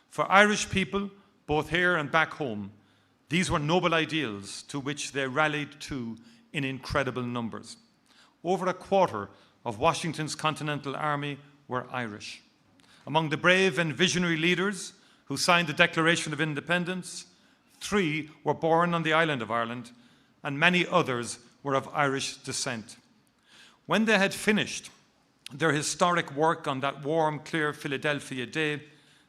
For Irish people, both here and back home, these were noble ideals to which they rallied to in incredible numbers. Over a quarter of Washington's Continental Army were Irish. Among the brave and visionary leaders who signed the Declaration of Independence, 3 were born on the island of Ireland, and many others were of Irish descent. When they had finished their historic work on that warm, clear Philadelphia day,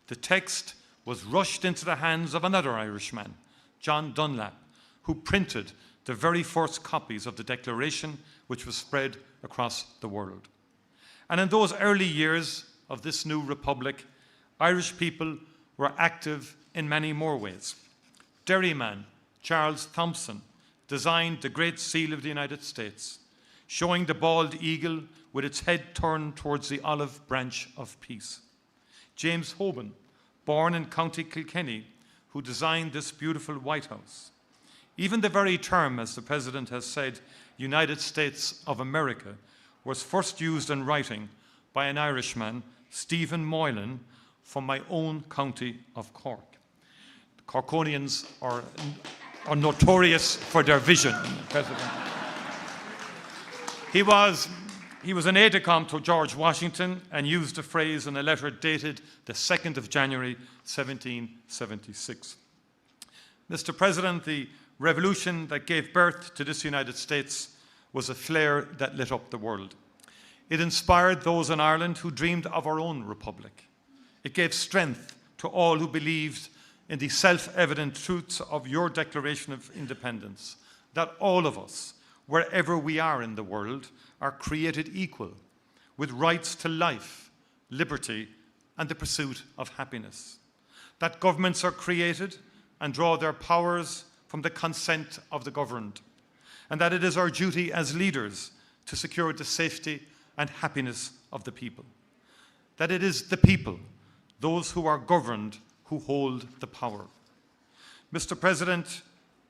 the text was rushed into the hands of another Irishman, John Dunlap, who printed the very first copies of the Declaration, which was spread across the world. And in those early years of this new republic, Irish people were active in many more ways. Derryman Charles Thompson designed the Great Seal of the United States, showing the bald eagle with its head turned towards the olive branch of peace. James Hoban, born in County Kilkenny, who designed this beautiful White House. Even the very term, as the President has said, United States of America, was first used in writing by an Irishman, Stephen Moylan, from my own county of Cork. The Corkonians are notorious for their vision, President. He was an aide-de-camp to George Washington and used the phrase in a letter dated the 2nd of January, 1776. Mr. President, the revolution that gave birth to this United States was a flare that lit up the world. It inspired those in Ireland who dreamed of our own republic. It gave strength to all who believed in the self-evident truths of your Declaration of Independence, that all of us, wherever we are in the world, are created equal, with rights to life, liberty, and the pursuit of happiness. That governments are created and draw their powers from the consent of the governed, and that it is our duty as leaders to secure the safety and happiness of the people. That it is the people, those who are governed, who hold the power. Mr. President,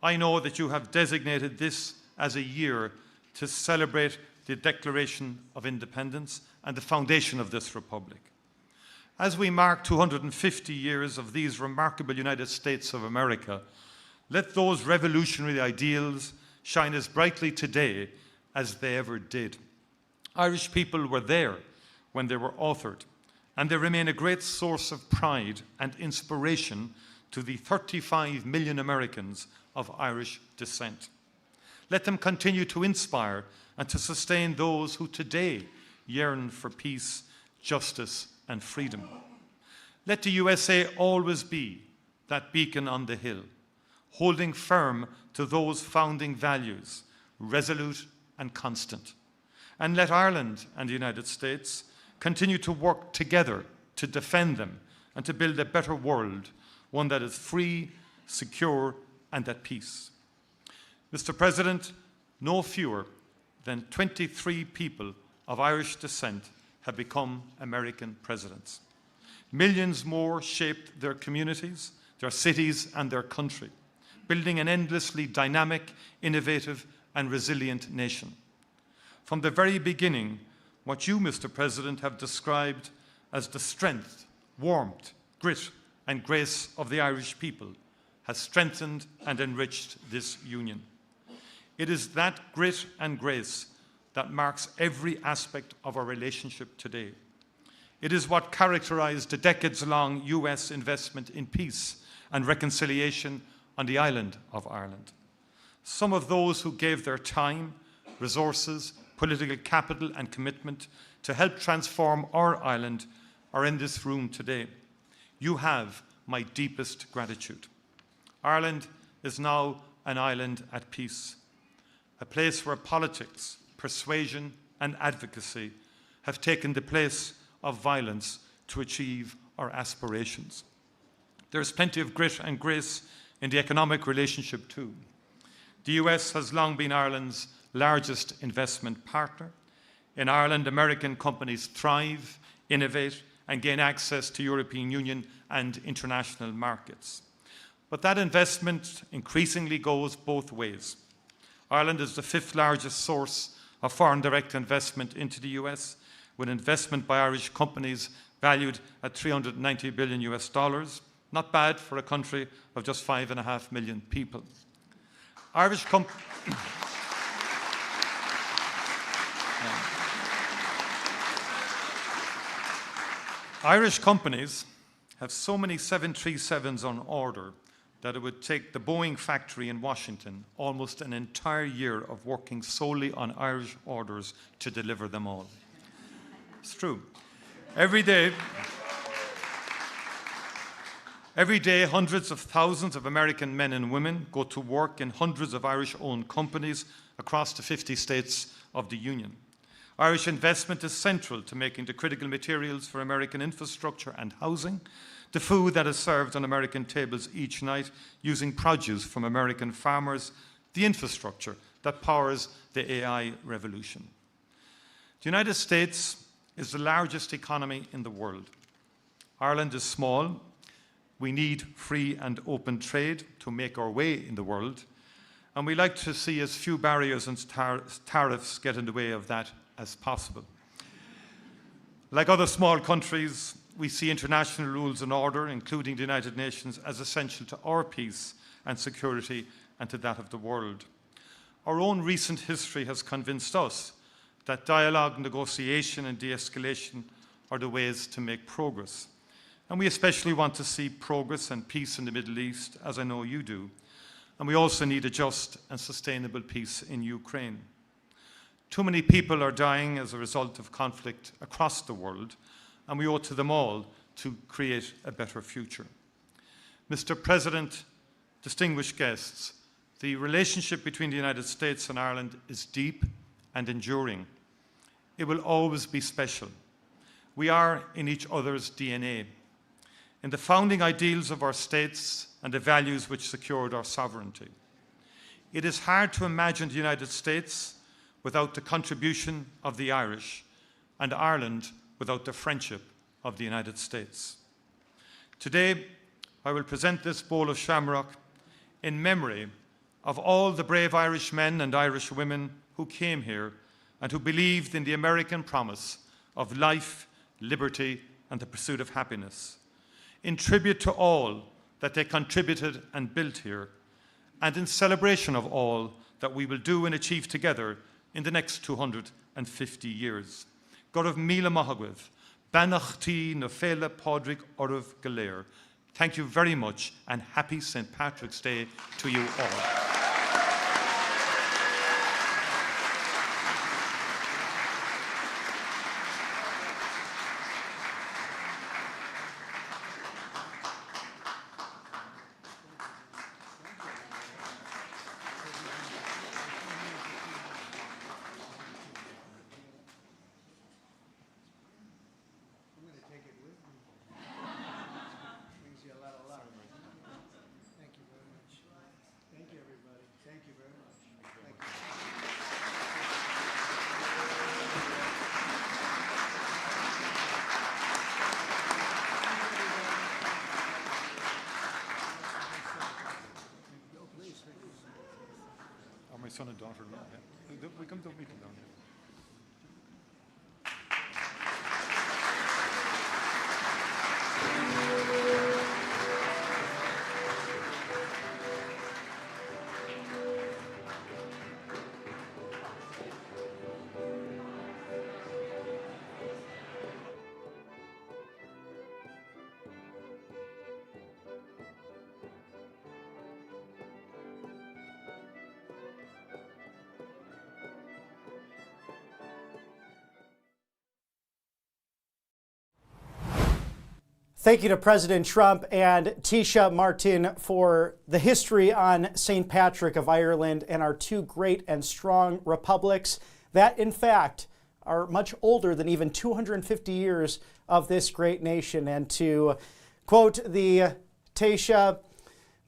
I know that you have designated this as a year to celebrate the Declaration of Independence and the foundation of this republic. As we mark 250 years of these remarkable United States of America, let those revolutionary ideals shine as brightly today as they ever did. Irish people were there when they were authored, and they remain a great source of pride and inspiration to the 35 million Americans of Irish descent. Let them continue to inspire and to sustain those who today yearn for peace, justice, and freedom. Let the USA always be that beacon on the hill, holding firm to those founding values, resolute and constant. And let Ireland and the United States continue to work together to defend them and to build a better world, one that is free, secure, and at peace. Mr. President, no fewer than 23 people of Irish descent have become American presidents. Millions more shaped their communities, their cities, and their country, building an endlessly dynamic, innovative, and resilient nation. From the very beginning, what you, Mr. President, have described as the strength, warmth, grit, and grace of the Irish people has strengthened and enriched this union. It is that grit and grace that marks every aspect of our relationship today. It is what characterized the decades-long US investment in peace and reconciliation on the island of Ireland. Some of those who gave their time, resources, political capital and commitment to help transform our island are in this room today. You have my deepest gratitude. Ireland is now an island at peace, a place where politics, persuasion and advocacy have taken the place of violence to achieve our aspirations. There is plenty of grit and grace in the economic relationship too. The US has long been Ireland's largest investment partner. In Ireland, American companies thrive, innovate, and gain access to European Union and international markets. But that investment increasingly goes both ways. Ireland is the 5th largest source of foreign direct investment into the US, with investment by Irish companies valued at $390 billion US. Not bad for a country of just 5.5 million people. Irish companies have so many 737s on order that it would take the Boeing factory in Washington almost an entire year of working solely on Irish orders to deliver them all. It's true. Every day, hundreds of thousands of American men and women go to work in hundreds of Irish-owned companies across the 50 states of the Union. Irish investment is central to making the critical materials for American infrastructure and housing, the food that is served on American tables each night using produce from American farmers, the infrastructure that powers the AI revolution. The United States is the largest economy in the world. Ireland is small. We need free and open trade to make our way in the world, and we like to see as few barriers and tariffs get in the way of that as possible. Like other small countries, we see international rules and order, including the United Nations, as essential to our peace and security and to that of the world. Our own recent history has convinced us that dialogue, negotiation and de-escalation are the ways to make progress. And we especially want to see progress and peace in the Middle East, as I know you do. And we also need a just and sustainable peace in Ukraine. Too many people are dying as a result of conflict across the world, and we owe it to them all to create a better future. Mr. President, distinguished guests, the relationship between the United States and Ireland is deep and enduring. It will always be special. We are in each other's DNA, in the founding ideals of our states and the values which secured our sovereignty. It is hard to imagine the United States without the contribution of the Irish, and Ireland without the friendship of the United States. Today, I will present this bowl of shamrock in memory of all the brave Irish men and Irish women who came here and who believed in the American promise of life, liberty, and the pursuit of happiness. In tribute to all that they contributed and built here, and in celebration of all that we will do and achieve together in the next 250 years. Gorov Mila Mahagwith, Banachti Nofela Podrick Orov Galer. Thank you very much, and happy St. Patrick's Day to you all. My son and daughter, yeah. We come to meet them down here. Thank you to President Trump and Tisha Martin for the history on St. Patrick of Ireland and our two great and strong republics that, in fact, are much older than even 250 years of this great nation. And to quote the Tisha,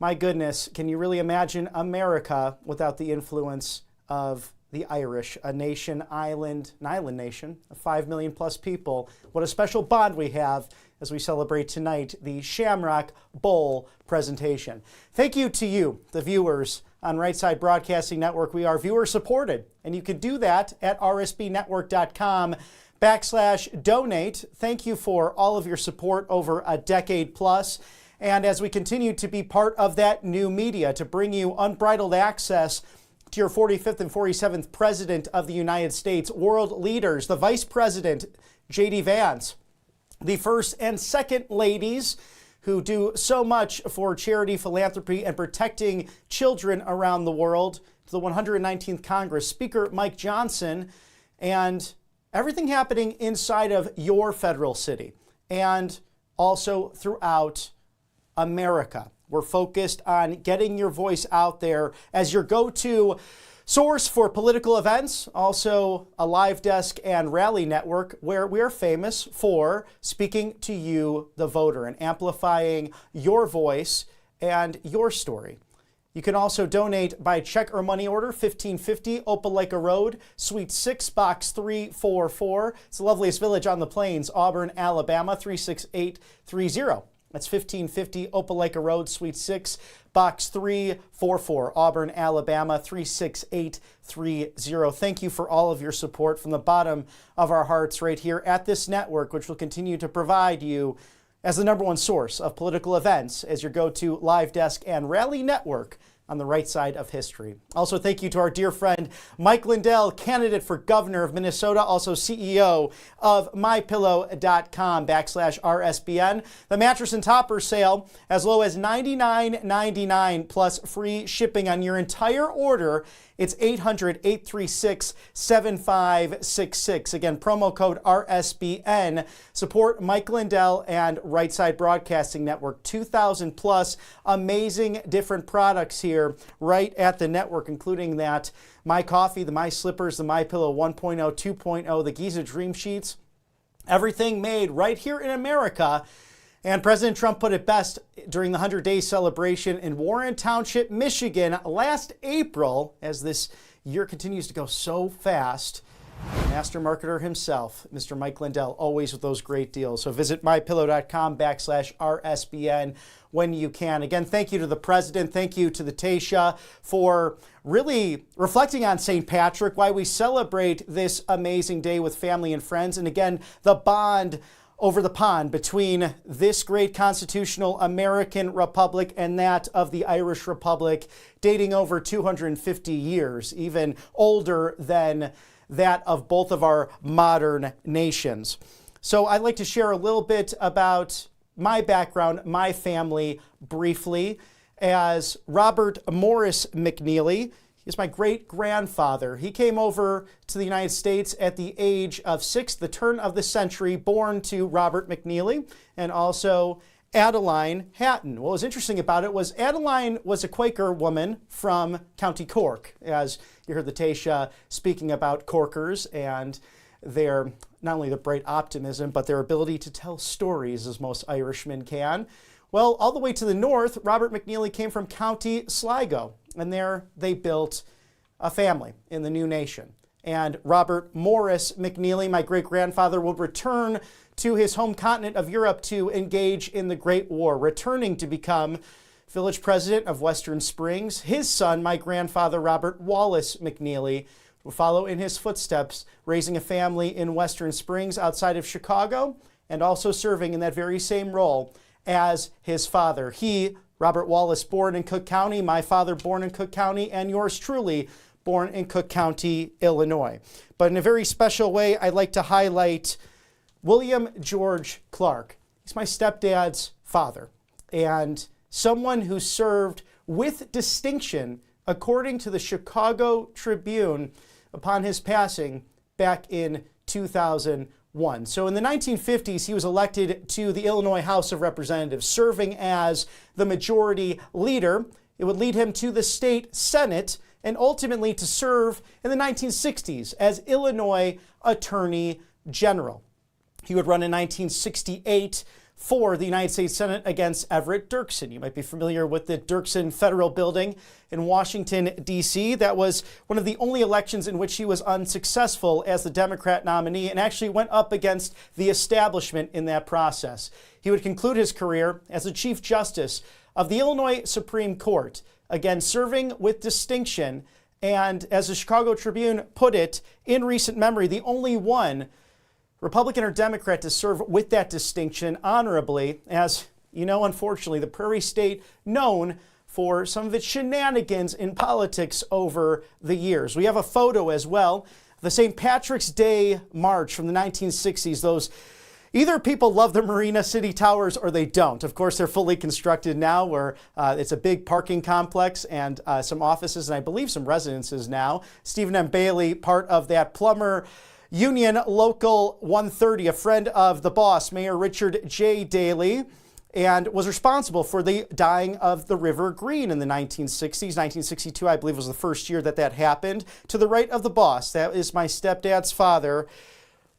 my goodness, can you really imagine America without the influence of the Irish, an island nation of 5 million plus people? What a special bond we have as we celebrate tonight the Shamrock Bowl Presentation. Thank you to you, the viewers on Right Side Broadcasting Network. We are viewer supported, and you can do that at rsbnetwork.com/donate. Thank you for all of your support over a decade plus. And as we continue to be part of that new media to bring you unbridled access to your 45th and 47th President of the United States, world leaders, the Vice President, J.D. Vance, the First and Second Ladies, who do so much for charity, philanthropy, and protecting children around the world, to the 119th Congress, Speaker Mike Johnson, and everything happening inside of your federal city and also throughout America. We're focused on getting your voice out there as your go-to source for political events, also a live desk and rally network where we are famous for speaking to you, the voter, and amplifying your voice and your story. You can also donate by check or money order, 1550 Opelika Road, Suite 6, Box 344. It's the loveliest village on the plains, Auburn, Alabama, 36830. That's 1550 Opelika Road, Suite 6, Box 344, Auburn, Alabama, 36830. Thank you for all of your support from the bottom of our hearts right here at this network, which will continue to provide you as the #1 source of political events as your go-to live desk and rally network on the right side of history. Also, thank you to our dear friend Mike Lindell, candidate for governor of Minnesota, also CEO of mypillow.com/RSBN. The mattress and topper sale as low as $99.99 plus free shipping on your entire order. It's 800-836-7566. Again, promo code RSBN. Support Mike Lindell and Right Side Broadcasting Network. 2,000 plus amazing different products here right at the network, including that My Coffee, the My Slippers, the My Pillow 1.0, 2.0, the Giza Dream Sheets. Everything made right here in America. And President Trump put it best during the 100-day celebration in Warren Township, Michigan last April, as this year continues to go so fast. Master marketer himself, Mr. Mike Lindell, always with those great deals. So visit mypillow.com/RSBN when you can. Again, thank you to the President. Thank you to the Taysha for really reflecting on St. Patrick, why we celebrate this amazing day with family and friends. And again, the bond over the pond between this great constitutional American republic and that of the Irish Republic, dating over 250 years, even older than that of both of our modern nations. So I'd like to share a little bit about my background, my family, briefly, as Robert Morris McNeely is my great-grandfather. He came over to the United States at the age of 6, the turn of the century, born to Robert McNeely and also Adeline Hatton. What was interesting about it was Adeline was a Quaker woman from County Cork, as you heard the Taysha speaking about Corkers and their, not only their bright optimism, but their ability to tell stories, as most Irishmen can. Well, all the way to the north, Robert McNeely came from County Sligo, and there they built a family in the new nation. And Robert Morris McNeely, my great-grandfather, would return to his home continent of Europe to engage in the Great War, returning to become village president of Western Springs. His son, my grandfather, Robert Wallace McNeely, will follow in his footsteps, raising a family in Western Springs outside of Chicago, and also serving in that very same role as his father. He, Robert Wallace, born in Cook County, my father born in Cook County, and yours truly born in Cook County, Illinois. But in a very special way, I'd like to highlight William George Clark. He's my stepdad's father and someone who served with distinction, according to the Chicago Tribune, upon his passing back in 2001. won. So in the 1950s, he was elected to the Illinois House of Representatives, serving as the majority leader. It would lead him to the state Senate and ultimately to serve in the 1960s as Illinois Attorney General. He would run in 1968 for the United States Senate against Everett Dirksen. You might be familiar with the Dirksen Federal Building in Washington, D.C. That was one of the only elections in which he was unsuccessful as the Democrat nominee and actually went up against the establishment in that process. He would conclude his career as the Chief Justice of the Illinois Supreme Court, again serving with distinction, and as the Chicago Tribune put it in recent memory, the only one Republican or Democrat to serve with that distinction honorably, as you know, unfortunately, the Prairie State known for some of its shenanigans in politics over the years. We have a photo as well, the St. Patrick's Day March from the 1960s. Those either people love the Marina City Towers or they don't. Of course, they're fully constructed now, where it's a big parking complex and some offices and I believe some residences now. Stephen M. Bailey, part of that plumber Union Local 130, a friend of the boss, Mayor Richard J. Daley, and was responsible for the dyeing of the River green in the 1960s. 1962, I believe, was the first year that happened. To the right of the boss, that is my stepdad's father,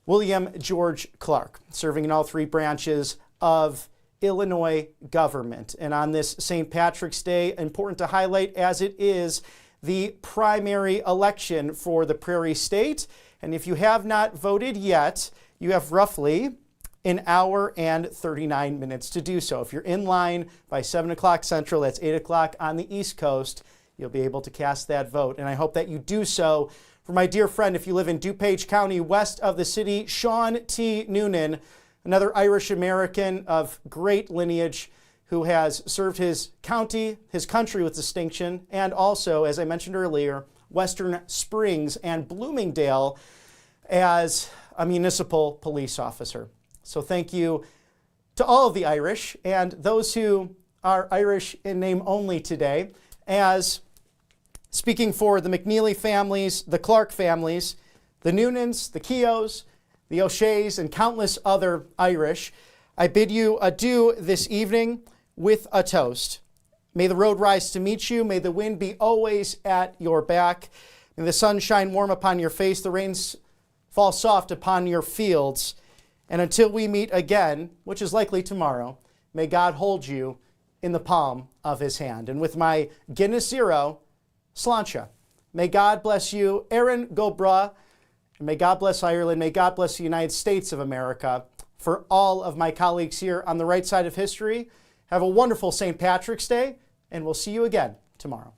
William George Clark, serving in all three branches of Illinois government. And on this St. Patrick's Day, important to highlight as it is the primary election for the Prairie State. And if you have not voted yet, you have roughly an hour and 39 minutes to do so. If you're in line by 7 o'clock Central, that's 8 o'clock on the East Coast, you'll be able to cast that vote. And I hope that you do so for my dear friend, if you live in DuPage County, west of the city, Sean T. Noonan, another Irish American of great lineage who has served his county, his country with distinction, and also, as I mentioned earlier, Western Springs and Bloomingdale as a municipal police officer. So thank you to all of the Irish and those who are Irish in name only today, as speaking for the McNeely families, the Clark families, the Noonans, the Keoghs, the O'Sheas, and countless other Irish, I bid you adieu this evening with a toast. May the road rise to meet you. May the wind be always at your back. May the sun shine warm upon your face, the rains fall soft upon your fields. And until we meet again, which is likely tomorrow, may God hold you in the palm of his hand. And with my Guinness Zero, Sláinte. May God bless you, Aaron Gobra, and may God bless Ireland. May God bless the United States of America. For all of my colleagues here on the right side of history, have a wonderful St. Patrick's Day, and we'll see you again tomorrow.